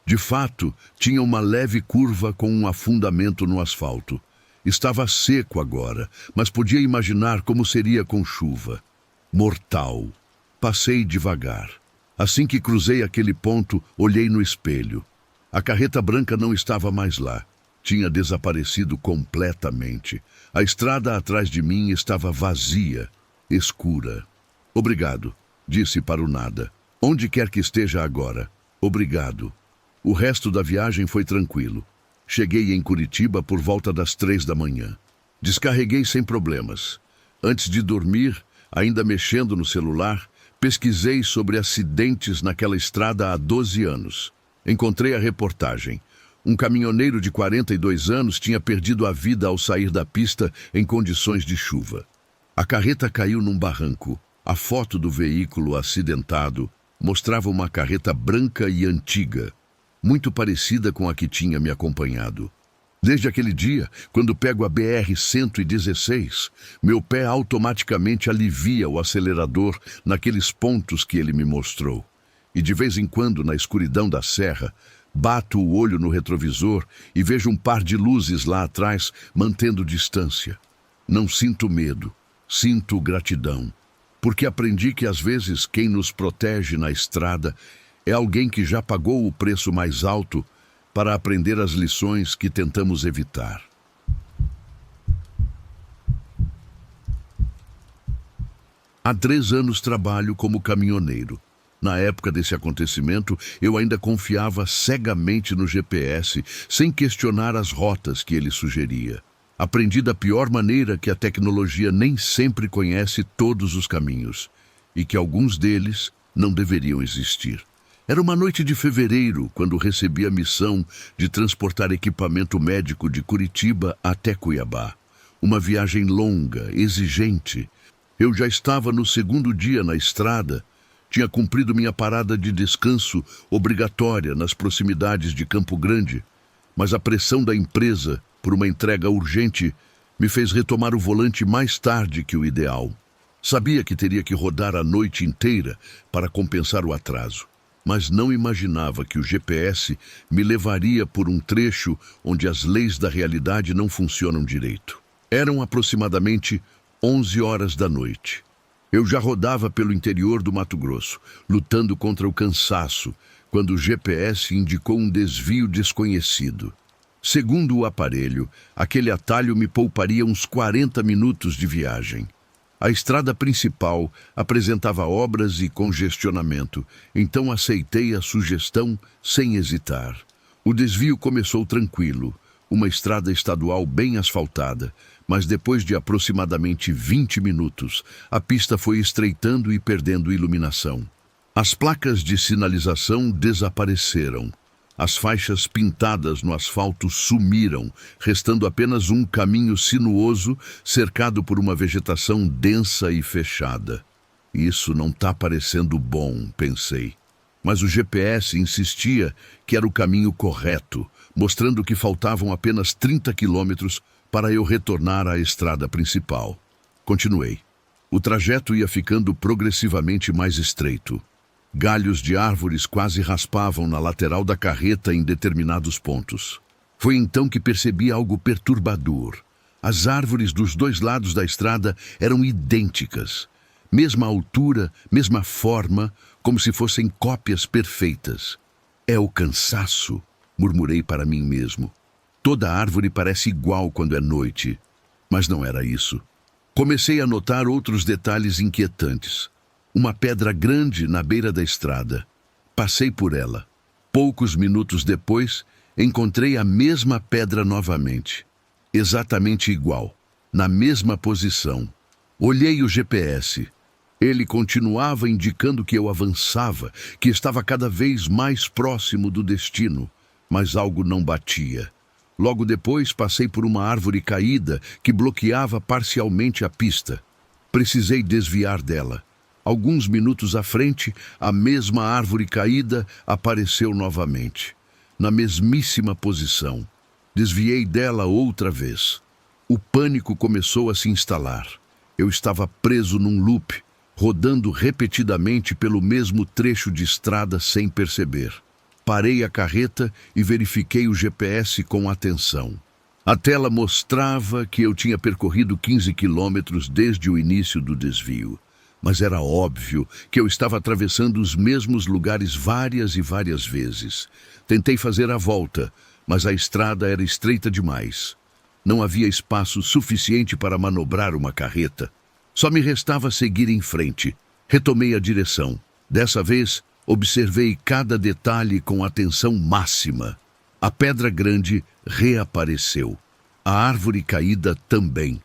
De fato, tinha uma leve curva com um afundamento no asfalto. Estava seco agora, mas podia imaginar como seria com chuva. Mortal. Passei devagar. Assim que cruzei aquele ponto, olhei no espelho. A carreta branca não estava mais lá. Tinha desaparecido completamente. A estrada atrás de mim estava vazia, escura. Obrigado, disse para o nada. Onde quer que esteja agora, obrigado. O resto da viagem foi tranquilo. Cheguei em Curitiba por volta das 3 da manhã. Descarreguei sem problemas. Antes de dormir, ainda mexendo no celular, pesquisei sobre acidentes naquela estrada há 12 anos. Encontrei a reportagem. Um caminhoneiro de 42 anos tinha perdido a vida ao sair da pista em condições de chuva. A carreta caiu num barranco. A foto do veículo acidentado mostrava uma carreta branca e antiga, muito parecida com a que tinha me acompanhado. Desde aquele dia, quando pego a BR-116, meu pé automaticamente alivia o acelerador naqueles pontos que ele me mostrou. E de vez em quando, na escuridão da serra, bato o olho no retrovisor e vejo um par de luzes lá atrás, mantendo distância. Não sinto medo, sinto gratidão, porque aprendi que às vezes quem nos protege na estrada é alguém que já pagou o preço mais alto para aprender as lições que tentamos evitar. Há 3 anos trabalho como caminhoneiro. Na época desse acontecimento, eu ainda confiava cegamente no GPS, sem questionar as rotas que ele sugeria. Aprendi da pior maneira que a tecnologia nem sempre conhece todos os caminhos, e que alguns deles não deveriam existir. Era uma noite de fevereiro, quando recebi a missão de transportar equipamento médico de Curitiba até Cuiabá. Uma viagem longa, exigente. Eu já estava no 2º dia na estrada. Tinha cumprido minha parada de descanso obrigatória nas proximidades de Campo Grande, mas a pressão da empresa por uma entrega urgente me fez retomar o volante mais tarde que o ideal. Sabia que teria que rodar a noite inteira para compensar o atraso, mas não imaginava que o GPS me levaria por um trecho onde as leis da realidade não funcionam direito. Eram aproximadamente 11 horas da noite. Eu já rodava pelo interior do Mato Grosso, lutando contra o cansaço, quando o GPS indicou um desvio desconhecido. Segundo o aparelho, aquele atalho me pouparia uns 40 minutos de viagem. A estrada principal apresentava obras e congestionamento, então aceitei a sugestão sem hesitar. O desvio começou tranquilo, uma estrada estadual bem asfaltada, mas depois de aproximadamente 20 minutos, a pista foi estreitando e perdendo iluminação. As placas de sinalização desapareceram. As faixas pintadas no asfalto sumiram, restando apenas um caminho sinuoso cercado por uma vegetação densa e fechada. Isso não está parecendo bom, pensei. Mas o GPS insistia que era o caminho correto, mostrando que faltavam apenas 30 quilômetros para eu retornar à estrada principal. Continuei. O trajeto ia ficando progressivamente mais estreito. Galhos de árvores quase raspavam na lateral da carreta em determinados pontos. Foi então que percebi algo perturbador. As árvores dos dois lados da estrada eram idênticas. Mesma altura, mesma forma, como se fossem cópias perfeitas. É o cansaço, murmurei para mim mesmo. Toda árvore parece igual quando é noite. Mas não era isso. Comecei a notar outros detalhes inquietantes. Uma pedra grande na beira da estrada. Passei por ela. Poucos minutos depois, encontrei a mesma pedra novamente. Exatamente igual, na mesma posição. Olhei o GPS. Ele continuava indicando que eu avançava, que estava cada vez mais próximo do destino, mas algo não batia. Logo depois, passei por uma árvore caída que bloqueava parcialmente a pista. Precisei desviar dela. Alguns minutos à frente, a mesma árvore caída apareceu novamente, na mesmíssima posição. Desviei dela outra vez. O pânico começou a se instalar. Eu estava preso num loop, rodando repetidamente pelo mesmo trecho de estrada sem perceber. Parei a carreta e verifiquei o GPS com atenção. A tela mostrava que eu tinha percorrido 15 quilômetros desde o início do desvio. Mas era óbvio que eu estava atravessando os mesmos lugares várias e várias vezes. Tentei fazer a volta, mas a estrada era estreita demais. Não havia espaço suficiente para manobrar uma carreta. Só me restava seguir em frente. Retomei a direção. Dessa vez, observei cada detalhe com atenção máxima. A pedra grande reapareceu. A árvore caída também.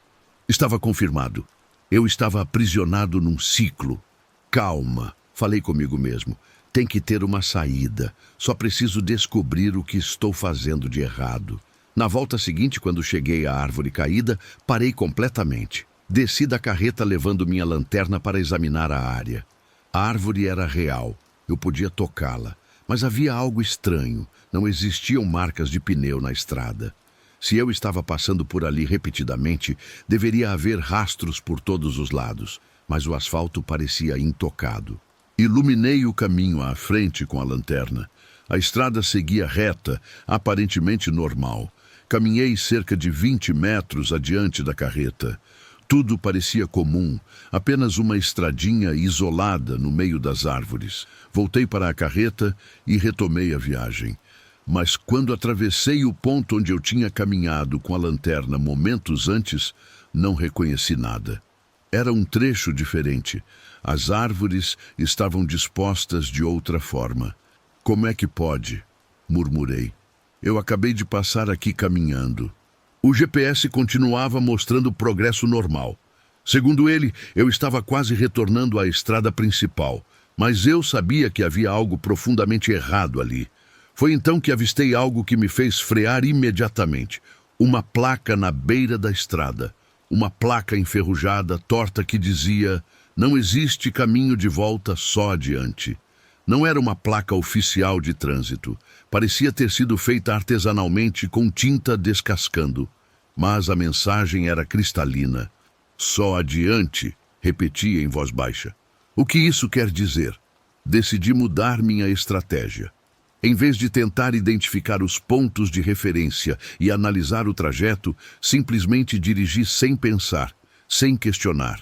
Estava confirmado. Eu estava aprisionado num ciclo. Calma, falei comigo mesmo. Tem que ter uma saída. Só preciso descobrir o que estou fazendo de errado. Na volta seguinte, quando cheguei à árvore caída, parei completamente. Desci da carreta levando minha lanterna para examinar a área. A árvore era real. Eu podia tocá-la. Mas havia algo estranho. Não existiam marcas de pneu na estrada. Se eu estava passando por ali repetidamente, deveria haver rastros por todos os lados, mas o asfalto parecia intocado. Iluminei o caminho à frente com a lanterna. A estrada seguia reta, aparentemente normal. Caminhei cerca de 20 metros adiante da carreta. Tudo parecia comum, apenas uma estradinha isolada no meio das árvores. Voltei para a carreta e retomei a viagem. Mas quando atravessei o ponto onde eu tinha caminhado com a lanterna momentos antes, não reconheci nada. Era um trecho diferente. As árvores estavam dispostas de outra forma. Como é que pode? Murmurei. Eu acabei de passar aqui caminhando. O GPS continuava mostrando progresso normal. Segundo ele, eu estava quase retornando à estrada principal, mas eu sabia que havia algo profundamente errado ali. Foi então que avistei algo que me fez frear imediatamente. Uma placa na beira da estrada. Uma placa enferrujada, torta, que dizia: "Não existe caminho de volta, só adiante". Não era uma placa oficial de trânsito. Parecia ter sido feita artesanalmente com tinta descascando. Mas a mensagem era cristalina. "Só adiante", repetia em voz baixa. O que isso quer dizer? Decidi mudar minha estratégia. Em vez de tentar identificar os pontos de referência e analisar o trajeto, simplesmente dirigi sem pensar, sem questionar.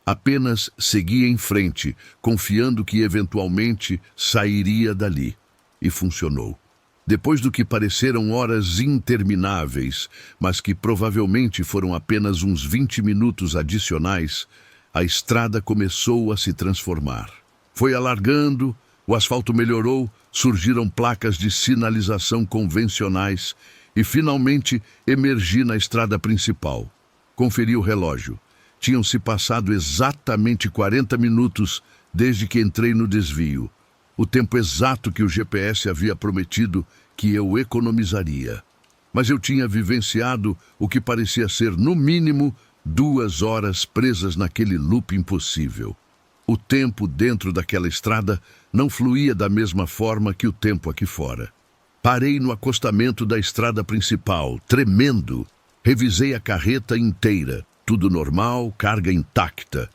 Apenas segui em frente, confiando que eventualmente sairia dali. E funcionou. Depois do que pareceram horas intermináveis, mas que provavelmente foram apenas uns 20 minutos adicionais, a estrada começou a se transformar. Foi alargando, o asfalto melhorou, surgiram placas de sinalização convencionais e finalmente emergi na estrada principal. Conferi o relógio. Tinham se passado exatamente 40 minutos desde que entrei no desvio. O tempo exato que o GPS havia prometido que eu economizaria. Mas eu tinha vivenciado o que parecia ser, no mínimo, 2 horas presas naquele loop impossível. O tempo dentro daquela estrada não fluía da mesma forma que o tempo aqui fora. Parei no acostamento da estrada principal, tremendo. Revisei a carreta inteira, tudo normal, carga intacta.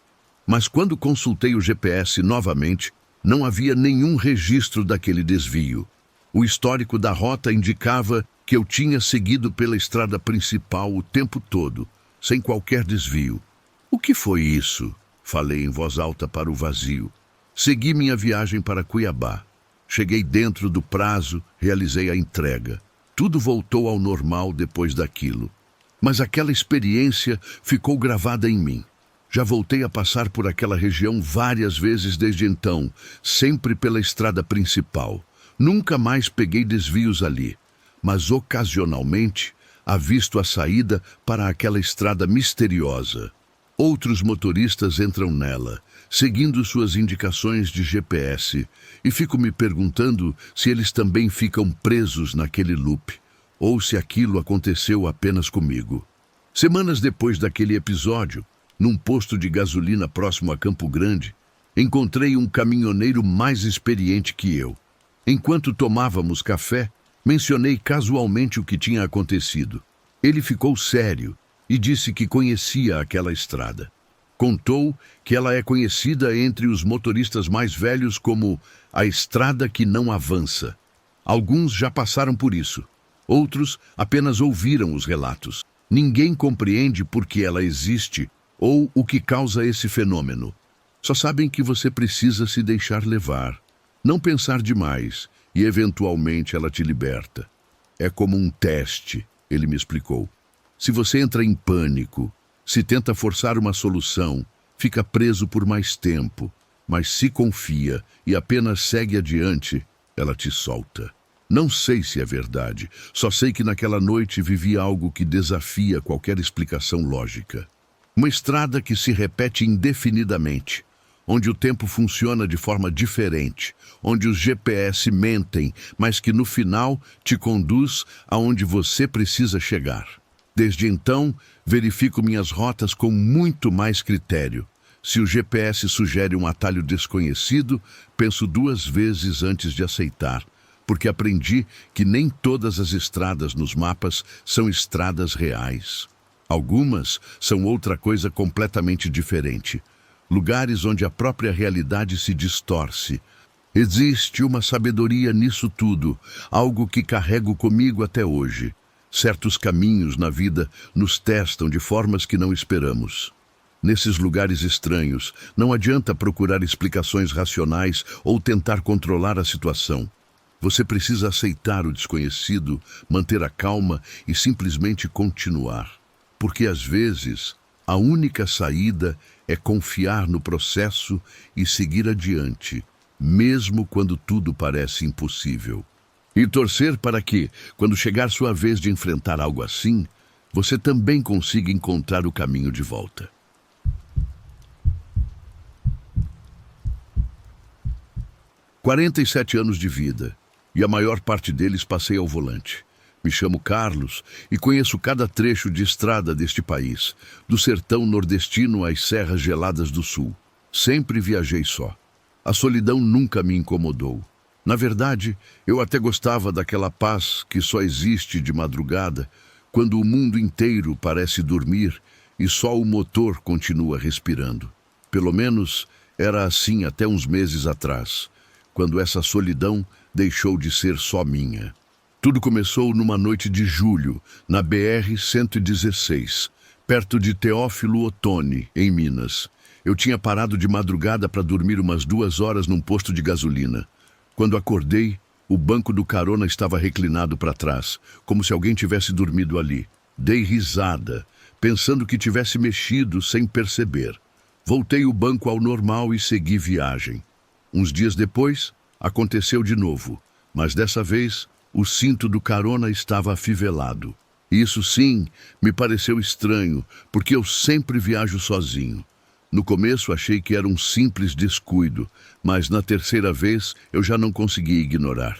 Mas quando consultei o GPS novamente, não havia nenhum registro daquele desvio. O histórico da rota indicava que eu tinha seguido pela estrada principal o tempo todo, sem qualquer desvio. O que foi isso? Falei em voz alta para o vazio. Segui minha viagem para Cuiabá. Cheguei dentro do prazo, realizei a entrega. Tudo voltou ao normal depois daquilo. Mas aquela experiência ficou gravada em mim. Já voltei a passar por aquela região várias vezes desde então, sempre pela estrada principal. Nunca mais peguei desvios ali, mas ocasionalmente avisto a saída para aquela estrada misteriosa. Outros motoristas entram nela, seguindo suas indicações de GPS, e fico me perguntando se eles também ficam presos naquele loop, ou se aquilo aconteceu apenas comigo. Semanas depois daquele episódio, num posto de gasolina próximo a Campo Grande, encontrei um caminhoneiro mais experiente que eu. Enquanto tomávamos café, mencionei casualmente o que tinha acontecido. Ele ficou sério e disse que conhecia aquela estrada. Contou que ela é conhecida entre os motoristas mais velhos como a estrada que não avança. Alguns já passaram por isso. Outros apenas ouviram os relatos. Ninguém compreende por que ela existe ou o que causa esse fenômeno. Só sabem que você precisa se deixar levar. Não pensar demais e, eventualmente, ela te liberta. É como um teste, ele me explicou. Se você entra em pânico, se tenta forçar uma solução, fica preso por mais tempo. Mas se confia e apenas segue adiante, ela te solta. Não sei se é verdade, só sei que naquela noite vivi algo que desafia qualquer explicação lógica. Uma estrada que se repete indefinidamente, onde o tempo funciona de forma diferente, onde os GPS mentem, mas que no final te conduz aonde você precisa chegar. Desde então, verifico minhas rotas com muito mais critério. Se o GPS sugere um atalho desconhecido, penso 2 vezes antes de aceitar, porque aprendi que nem todas as estradas nos mapas são estradas reais. Algumas são outra coisa completamente diferente. Lugares onde a própria realidade se distorce. Existe uma sabedoria nisso tudo, algo que carrego comigo até hoje. Certos caminhos na vida nos testam de formas que não esperamos. Nesses lugares estranhos, não adianta procurar explicações racionais ou tentar controlar a situação. Você precisa aceitar o desconhecido, manter a calma e simplesmente continuar. Porque às vezes, a única saída é confiar no processo e seguir adiante, mesmo quando tudo parece impossível. E torcer para que, quando chegar sua vez de enfrentar algo assim, você também consiga encontrar o caminho de volta. 47 anos de vida, e a maior parte deles passei ao volante. Me chamo Carlos e conheço cada trecho de estrada deste país, do sertão nordestino às serras geladas do sul. Sempre viajei só. A solidão nunca me incomodou. Na verdade, eu até gostava daquela paz que só existe de madrugada, quando o mundo inteiro parece dormir e só o motor continua respirando. Pelo menos era assim até uns meses atrás, quando essa solidão deixou de ser só minha. Tudo começou numa noite de julho, na BR-116, perto de Teófilo Otoni, em Minas. Eu tinha parado de madrugada para dormir umas 2 horas num posto de gasolina. Quando acordei, o banco do carona estava reclinado para trás, como se alguém tivesse dormido ali. Dei risada, pensando que tivesse mexido sem perceber. Voltei o banco ao normal e segui viagem. Uns dias depois, aconteceu de novo, mas dessa vez o cinto do carona estava afivelado. Isso sim, me pareceu estranho, porque eu sempre viajo sozinho. No começo achei que era um simples descuido, mas na terceira vez eu já não consegui ignorar.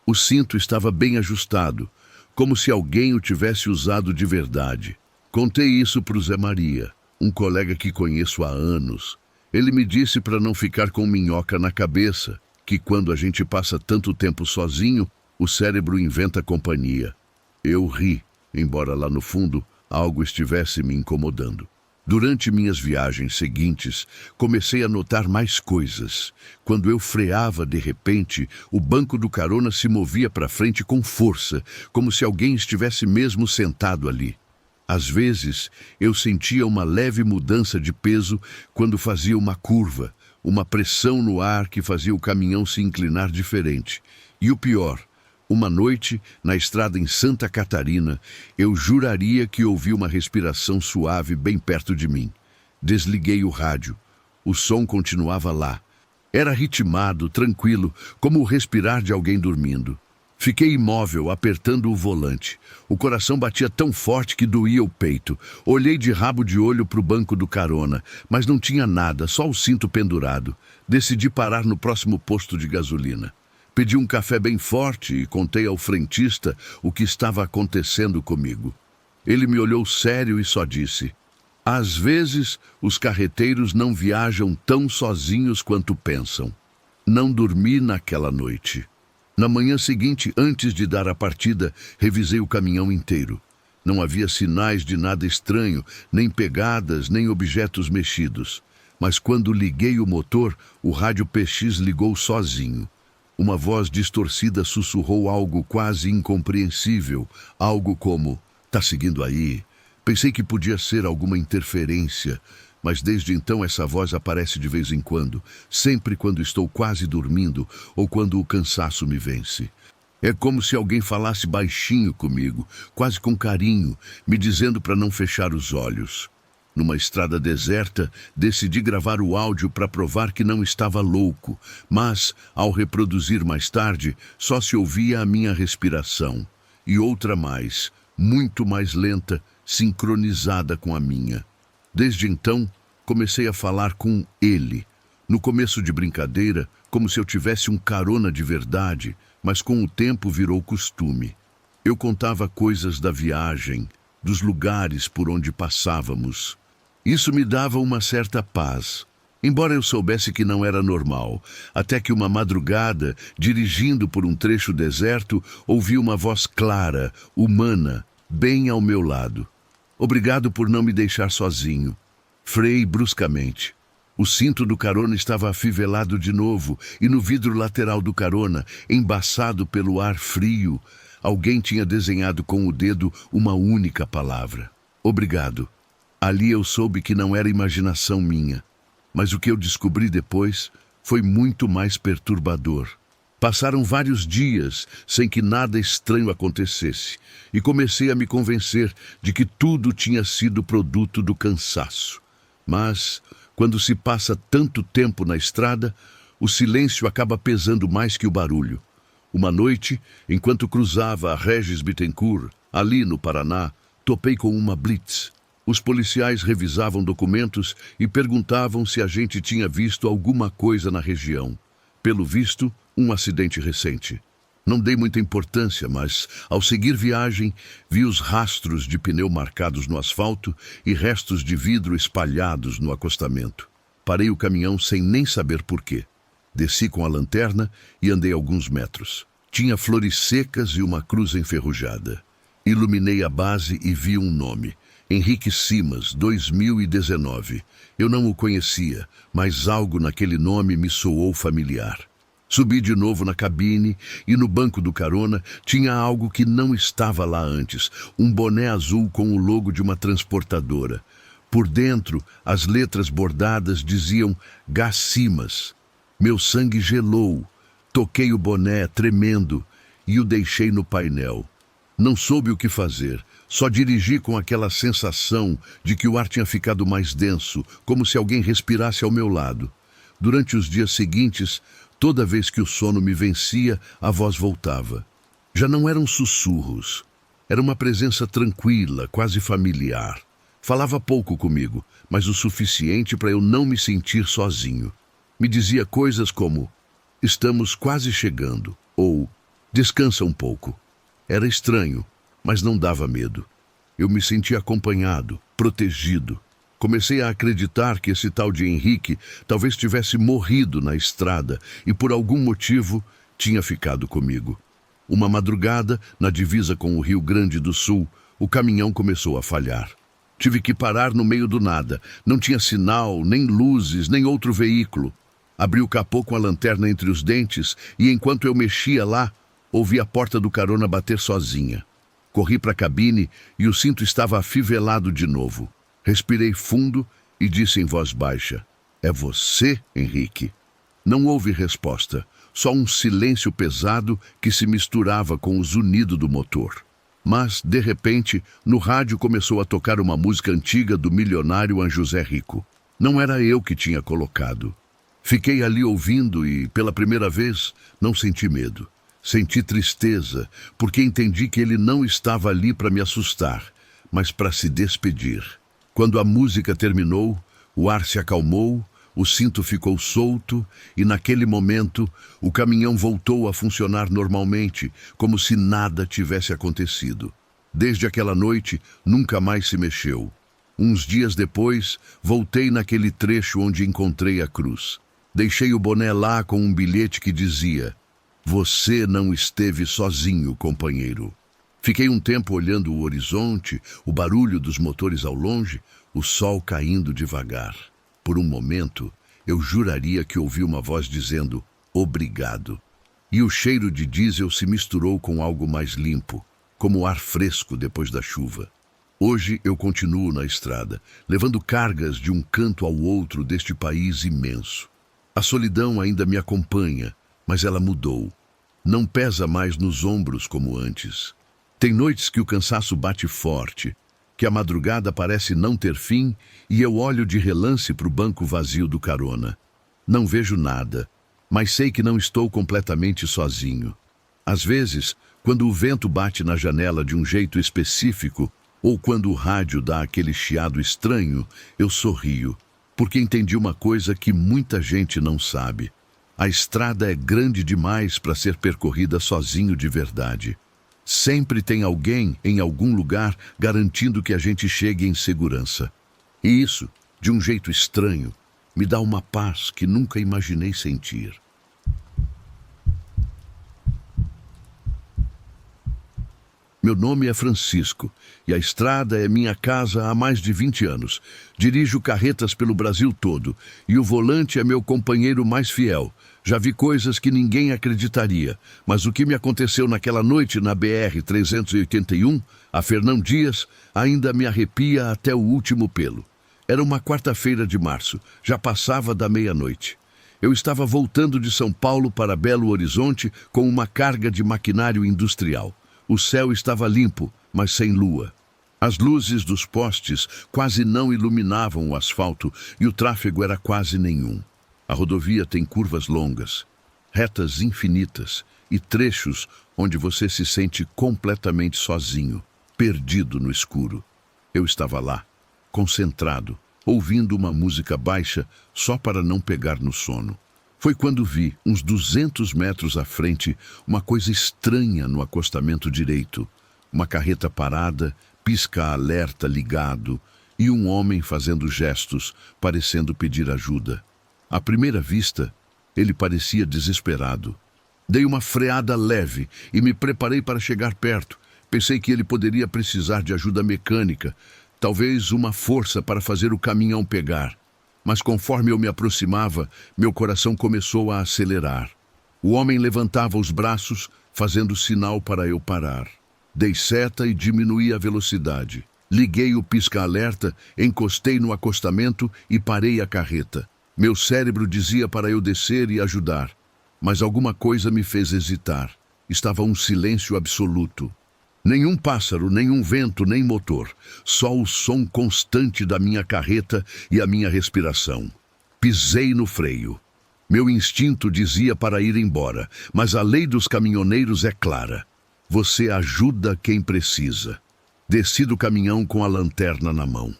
O cinto estava bem ajustado, como se alguém o tivesse usado de verdade. Contei isso para o Zé Maria, um colega que conheço há anos. Ele me disse para não ficar com minhoca na cabeça, que quando a gente passa tanto tempo sozinho, o cérebro inventa companhia. Eu ri, embora lá no fundo algo estivesse me incomodando. Durante minhas viagens seguintes, comecei a notar mais coisas. Quando eu freava de repente, o banco do carona se movia para frente com força, como se alguém estivesse mesmo sentado ali. Às vezes, eu sentia uma leve mudança de peso quando fazia uma curva, uma pressão no ar que fazia o caminhão se inclinar diferente. E o pior, uma noite, na estrada em Santa Catarina, eu juraria que ouvi uma respiração suave bem perto de mim. Desliguei o rádio. O som continuava lá. Era ritmado, tranquilo, como o respirar de alguém dormindo. Fiquei imóvel, apertando o volante. O coração batia tão forte que doía o peito. Olhei de rabo de olho para o banco do carona, mas não tinha nada, só o cinto pendurado. Decidi parar no próximo posto de gasolina. Pedi um café bem forte e contei ao frentista o que estava acontecendo comigo. Ele me olhou sério e só disse: "Às vezes, os carreteiros não viajam tão sozinhos quanto pensam." Não dormi naquela noite. Na manhã seguinte, antes de dar a partida, revisei o caminhão inteiro. Não havia sinais de nada estranho, nem pegadas, nem objetos mexidos. Mas quando liguei o motor, o rádio PX ligou sozinho. Uma voz distorcida sussurrou algo quase incompreensível, algo como: "Tá seguindo aí?" Pensei que podia ser alguma interferência, mas desde então essa voz aparece de vez em quando, sempre quando estou quase dormindo ou quando o cansaço me vence. É como se alguém falasse baixinho comigo, quase com carinho, me dizendo para não fechar os olhos. Numa estrada deserta, decidi gravar o áudio para provar que não estava louco, mas, ao reproduzir mais tarde, só se ouvia a minha respiração. E outra mais, muito mais lenta, sincronizada com a minha. Desde então, comecei a falar com ele. No começo de brincadeira, como se eu tivesse um carona de verdade, mas com o tempo virou costume. Eu contava coisas da viagem, dos lugares por onde passávamos. Isso me dava uma certa paz, embora eu soubesse que não era normal, até que uma madrugada, dirigindo por um trecho deserto, ouvi uma voz clara, humana, bem ao meu lado. Obrigado por não me deixar sozinho. Freiei bruscamente. O cinto do carona estava afivelado de novo e no vidro lateral do carona, embaçado pelo ar frio, alguém tinha desenhado com o dedo uma única palavra: obrigado. Ali eu soube que não era imaginação minha, mas o que eu descobri depois foi muito mais perturbador. Passaram vários dias sem que nada estranho acontecesse e comecei a me convencer de que tudo tinha sido produto do cansaço. Mas, quando se passa tanto tempo na estrada, o silêncio acaba pesando mais que o barulho. Uma noite, enquanto cruzava a Regis Bittencourt, ali no Paraná, topei com uma blitz. Os policiais revisavam documentos e perguntavam se a gente tinha visto alguma coisa na região. Pelo visto, um acidente recente. Não dei muita importância, mas, ao seguir viagem, vi os rastros de pneu marcados no asfalto e restos de vidro espalhados no acostamento. Parei o caminhão sem nem saber por quê. Desci com a lanterna e andei alguns metros. Tinha flores secas e uma cruz enferrujada. Iluminei a base e vi um nome: Henrique Simas, 2019. Eu não o conhecia, mas algo naquele nome me soou familiar. Subi de novo na cabine e no banco do carona tinha algo que não estava lá antes, um boné azul com o logo de uma transportadora. Por dentro, as letras bordadas diziam Gás Simas. Meu sangue gelou. Toquei o boné, tremendo, e o deixei no painel. Não soube o que fazer, só dirigi com aquela sensação de que o ar tinha ficado mais denso, como se alguém respirasse ao meu lado. Durante os dias seguintes, toda vez que o sono me vencia, a voz voltava. Já não eram sussurros. Era uma presença tranquila, quase familiar. Falava pouco comigo, mas o suficiente para eu não me sentir sozinho. Me dizia coisas como: estamos quase chegando, ou descansa um pouco. Era estranho, mas não dava medo. Eu me sentia acompanhado, protegido. Comecei a acreditar que esse tal de Henrique talvez tivesse morrido na estrada e por algum motivo tinha ficado comigo. Uma madrugada, na divisa com o Rio Grande do Sul, o caminhão começou a falhar. Tive que parar no meio do nada. Não tinha sinal, nem luzes, nem outro veículo. Abri o capô com a lanterna entre os dentes e, enquanto eu mexia lá, ouvi a porta do carona bater sozinha. Corri para a cabine e o cinto estava afivelado de novo. Respirei fundo e disse em voz baixa: é você, Henrique? Não houve resposta, só um silêncio pesado que se misturava com o zunido do motor. Mas, de repente, no rádio começou a tocar uma música antiga do milionário José Rico. Não era eu que tinha colocado. Fiquei ali ouvindo e, pela primeira vez, não senti medo. Senti tristeza, porque entendi que ele não estava ali para me assustar, mas para se despedir. Quando a música terminou, o ar se acalmou, o cinto ficou solto e, naquele momento, o caminhão voltou a funcionar normalmente, como se nada tivesse acontecido. Desde aquela noite, nunca mais se mexeu. Uns dias depois, voltei naquele trecho onde encontrei a cruz. Deixei o boné lá com um bilhete que dizia: você não esteve sozinho, companheiro. Fiquei um tempo olhando o horizonte, o barulho dos motores ao longe, o sol caindo devagar. Por um momento, eu juraria que ouvi uma voz dizendo: obrigado. E o cheiro de diesel se misturou com algo mais limpo, como ar fresco depois da chuva. Hoje eu continuo na estrada, levando cargas de um canto ao outro deste país imenso. A solidão ainda me acompanha, mas ela mudou. Não pesa mais nos ombros como antes. Tem noites que o cansaço bate forte, que a madrugada parece não ter fim e eu olho de relance para o banco vazio do carona. Não vejo nada, mas sei que não estou completamente sozinho. Às vezes, quando o vento bate na janela de um jeito específico, ou quando o rádio dá aquele chiado estranho, eu sorrio, porque entendi uma coisa que muita gente não sabe. A estrada é grande demais para ser percorrida sozinho de verdade. Sempre tem alguém em algum lugar garantindo que a gente chegue em segurança. E isso, de um jeito estranho, me dá uma paz que nunca imaginei sentir. Meu nome é Francisco e a estrada é minha casa há mais de 20 anos. Dirijo carretas pelo Brasil todo e o volante é meu companheiro mais fiel. Já vi coisas que ninguém acreditaria, mas o que me aconteceu naquela noite na BR-381, a Fernão Dias, ainda me arrepia até o último pelo. Era uma quarta-feira de março, já passava da meia-noite. Eu estava voltando de São Paulo para Belo Horizonte com uma carga de maquinário industrial. O céu estava limpo, mas sem lua. As luzes dos postes quase não iluminavam o asfalto e o tráfego era quase nenhum. A rodovia tem curvas longas, retas infinitas e trechos onde você se sente completamente sozinho, perdido no escuro. Eu estava lá, concentrado, ouvindo uma música baixa só para não pegar no sono. Foi quando vi, uns 200 metros à frente, uma coisa estranha no acostamento direito. Uma carreta parada, pisca-alerta ligado e um homem fazendo gestos, parecendo pedir ajuda. À primeira vista, ele parecia desesperado. Dei uma freada leve e me preparei para chegar perto. Pensei que ele poderia precisar de ajuda mecânica, talvez uma força para fazer o caminhão pegar. Mas conforme eu me aproximava, meu coração começou a acelerar. O homem levantava os braços, fazendo sinal para eu parar. Dei seta e diminuí a velocidade. Liguei o pisca-alerta, encostei no acostamento e parei a carreta. Meu cérebro dizia para eu descer e ajudar, mas alguma coisa me fez hesitar. Estava um silêncio absoluto. Nenhum pássaro, nenhum vento, nem motor. Só o som constante da minha carreta e a minha respiração. Pisei no freio. Meu instinto dizia para ir embora, mas a lei dos caminhoneiros é clara. Você ajuda quem precisa. Desci do caminhão com a lanterna na mão.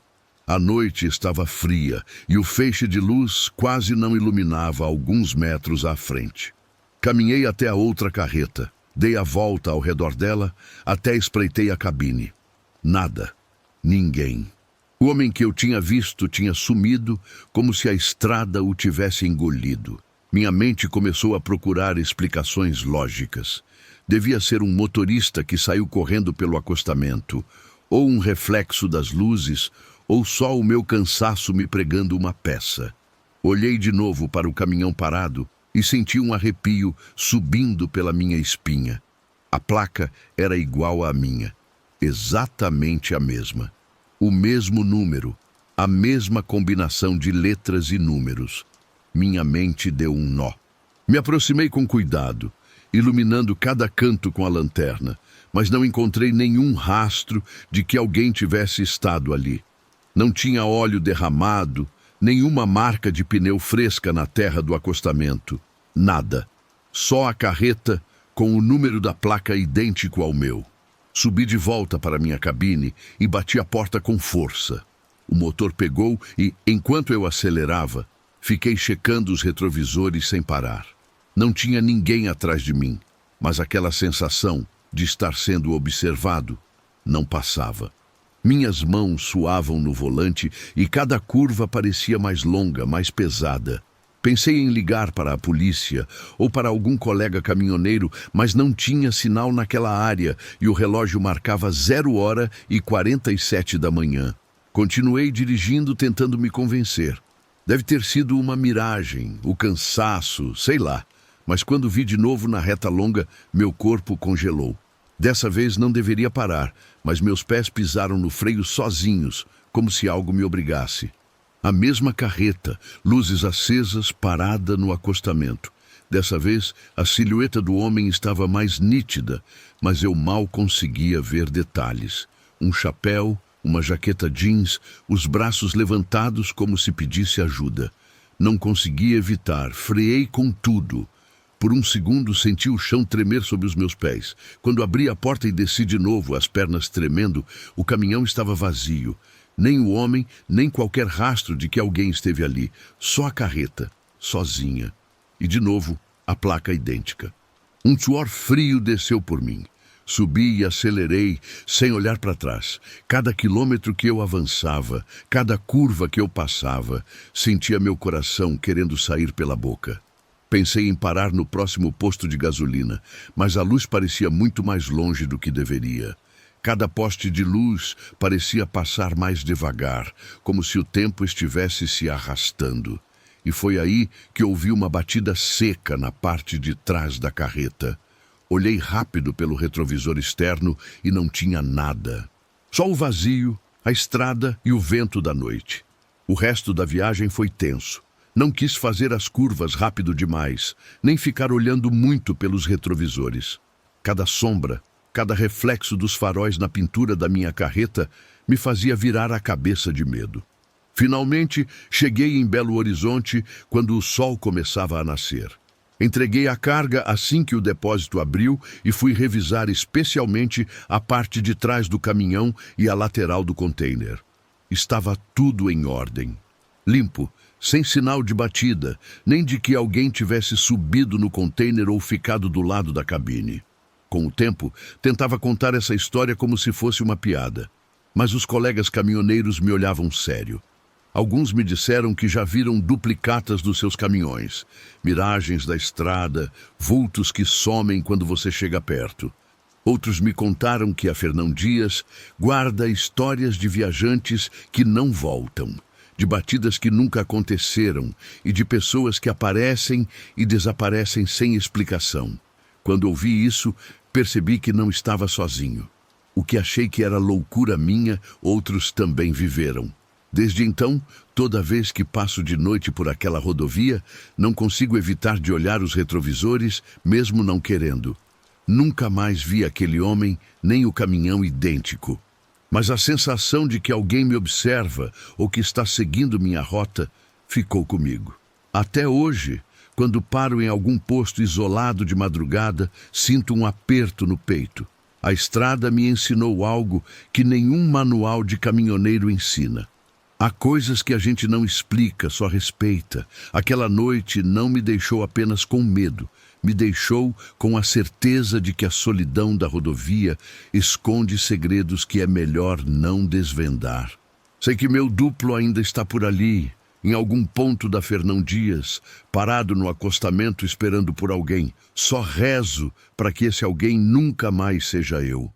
A noite estava fria e o feixe de luz quase não iluminava alguns metros à frente. Caminhei até a outra carreta. Dei a volta ao redor dela, até espreitei a cabine. Nada. Ninguém. O homem que eu tinha visto tinha sumido, como se a estrada o tivesse engolido. Minha mente começou a procurar explicações lógicas. Devia ser um motorista que saiu correndo pelo acostamento, ou um reflexo das luzes, ou só o meu cansaço me pregando uma peça. Olhei de novo para o caminhão parado e senti um arrepio subindo pela minha espinha. A placa era igual à minha, exatamente a mesma. O mesmo número, a mesma combinação de letras e números. Minha mente deu um nó. Me aproximei com cuidado, iluminando cada canto com a lanterna, mas não encontrei nenhum rastro de que alguém tivesse estado ali. Não tinha óleo derramado, nenhuma marca de pneu fresca na terra do acostamento. Nada. Só a carreta com o número da placa idêntico ao meu. Subi de volta para minha cabine e bati a porta com força. O motor pegou e, enquanto eu acelerava, fiquei checando os retrovisores sem parar. Não tinha ninguém atrás de mim, mas aquela sensação de estar sendo observado não passava. Minhas mãos suavam no volante e cada curva parecia mais longa, mais pesada. Pensei em ligar para a polícia ou para algum colega caminhoneiro, mas não tinha sinal naquela área e o relógio marcava 0h47 da manhã. Continuei dirigindo, tentando me convencer. Deve ter sido uma miragem, o cansaço, sei lá. Mas quando vi de novo na reta longa, meu corpo congelou. Dessa vez não deveria parar, mas meus pés pisaram no freio sozinhos, como se algo me obrigasse. A mesma carreta, luzes acesas, parada no acostamento. Dessa vez, a silhueta do homem estava mais nítida, mas eu mal conseguia ver detalhes. Um chapéu, uma jaqueta jeans, os braços levantados como se pedisse ajuda. Não conseguia evitar, freei com tudo. Por um segundo senti o chão tremer sob os meus pés. Quando abri a porta e desci de novo, as pernas tremendo, o caminhão estava vazio. Nem o homem, nem qualquer rastro de que alguém esteve ali. Só a carreta, sozinha. E de novo, a placa idêntica. Um suor frio desceu por mim. Subi e acelerei, sem olhar para trás. Cada quilômetro que eu avançava, cada curva que eu passava, sentia meu coração querendo sair pela boca. Pensei em parar no próximo posto de gasolina, mas a luz parecia muito mais longe do que deveria. Cada poste de luz parecia passar mais devagar, como se o tempo estivesse se arrastando. E foi aí que ouvi uma batida seca na parte de trás da carreta. Olhei rápido pelo retrovisor externo e não tinha nada. Só o vazio, a estrada e o vento da noite. O resto da viagem foi tenso. Não quis fazer as curvas rápido demais, nem ficar olhando muito pelos retrovisores. Cada sombra, cada reflexo dos faróis na pintura da minha carreta me fazia virar a cabeça de medo. Finalmente, cheguei em Belo Horizonte quando o sol começava a nascer. Entreguei a carga assim que o depósito abriu e fui revisar especialmente a parte de trás do caminhão e a lateral do container. Estava tudo em ordem. Limpo, sem sinal de batida, nem de que alguém tivesse subido no container ou ficado do lado da cabine. Com o tempo, tentava contar essa história como se fosse uma piada. Mas os colegas caminhoneiros me olhavam sério. Alguns me disseram que já viram duplicatas dos seus caminhões, miragens da estrada, vultos que somem quando você chega perto. Outros me contaram que a Fernão Dias guarda histórias de viajantes que não voltam, de batidas que nunca aconteceram e de pessoas que aparecem e desaparecem sem explicação. Quando ouvi isso, percebi que não estava sozinho. O que achei que era loucura minha, outros também viveram. Desde então, toda vez que passo de noite por aquela rodovia, não consigo evitar de olhar os retrovisores, mesmo não querendo. Nunca mais vi aquele homem, nem o caminhão idêntico. Mas a sensação de que alguém me observa ou que está seguindo minha rota ficou comigo. Até hoje, quando paro em algum posto isolado de madrugada, sinto um aperto no peito. A estrada me ensinou algo que nenhum manual de caminhoneiro ensina. Há coisas que a gente não explica, só respeita. Aquela noite não me deixou apenas com medo, me deixou com a certeza de que a solidão da rodovia esconde segredos que é melhor não desvendar. Sei que meu duplo ainda está por ali, em algum ponto da Fernão Dias, parado no acostamento esperando por alguém. Só rezo para que esse alguém nunca mais seja eu.